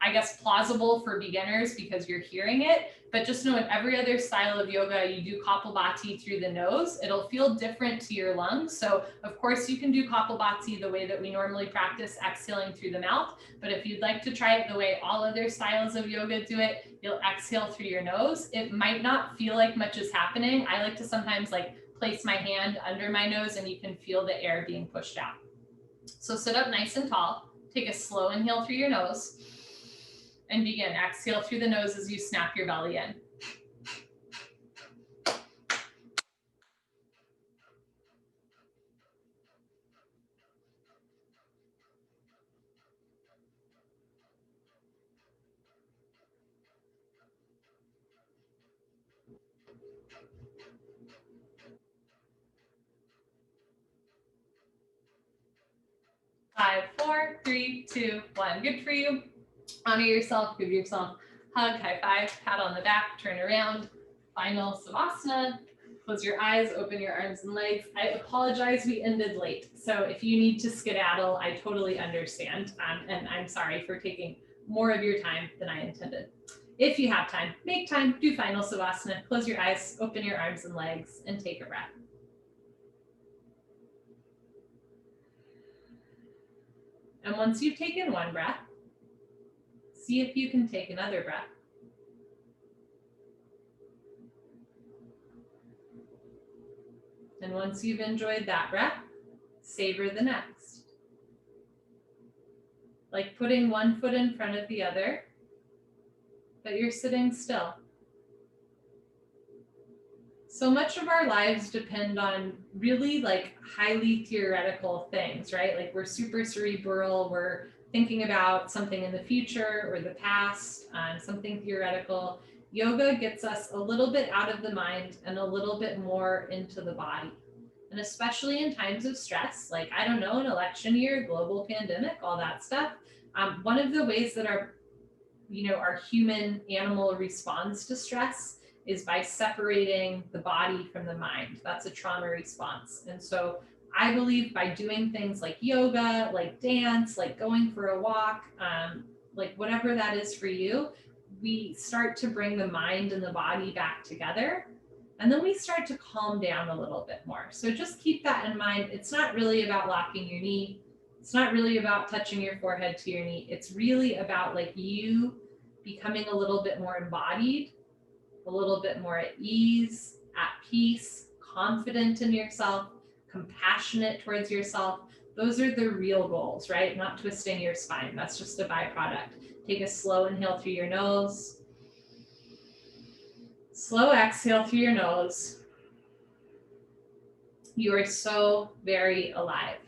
I guess, plausible for beginners because you're hearing it. But just know in every other style of yoga, you do Kapalbhati through the nose. It'll feel different to your lungs. So of course you can do Kapalbhati the way that we normally practice, exhaling through the mouth. But if you'd like to try it the way all other styles of yoga do it, you'll exhale through your nose. It might not feel like much is happening. I like to sometimes like place my hand under my nose and you can feel the air being pushed out. So sit up nice and tall. Take a slow inhale through your nose. And begin. Exhale through the nose as you snap your belly in. Five, 4, 3, 2, 1. Good for you. Honor yourself, give yourself a hug, high five, pat on the back, turn around. Final Savasana. Close your eyes, open your arms and legs. I apologize, we ended late. So if you need to skedaddle, I totally understand. And I'm sorry for taking more of your time than I intended. If you have time, make time, do Final Savasana. Close your eyes, open your arms and legs, and take a breath. And once you've taken one breath, see if you can take another breath. And once you've enjoyed that breath, savor the next. Like putting one foot in front of the other, but you're sitting still. So much of our lives depend on really like highly theoretical things, right? Like we're super cerebral, we're thinking about something in the future or the past, something theoretical. Yoga gets us a little bit out of the mind and a little bit more into the body. And especially in times of stress, like, I don't know, an election year, global pandemic, all that stuff. One of the ways that our human animal responds to stress is by separating the body from the mind. That's a trauma response. And so I believe by doing things like yoga, like dance, like going for a walk, like whatever that is for you, we start to bring the mind and the body back together. And then we start to calm down a little bit more. So just keep that in mind. It's not really about locking your knee. It's not really about touching your forehead to your knee. It's really about like you becoming a little bit more embodied, a little bit more at ease, at peace, confident in yourself, compassionate towards yourself. Those are the real goals, right? Not twisting your spine. That's just a byproduct. Take a slow inhale through your nose. Slow exhale through your nose. You are so very alive.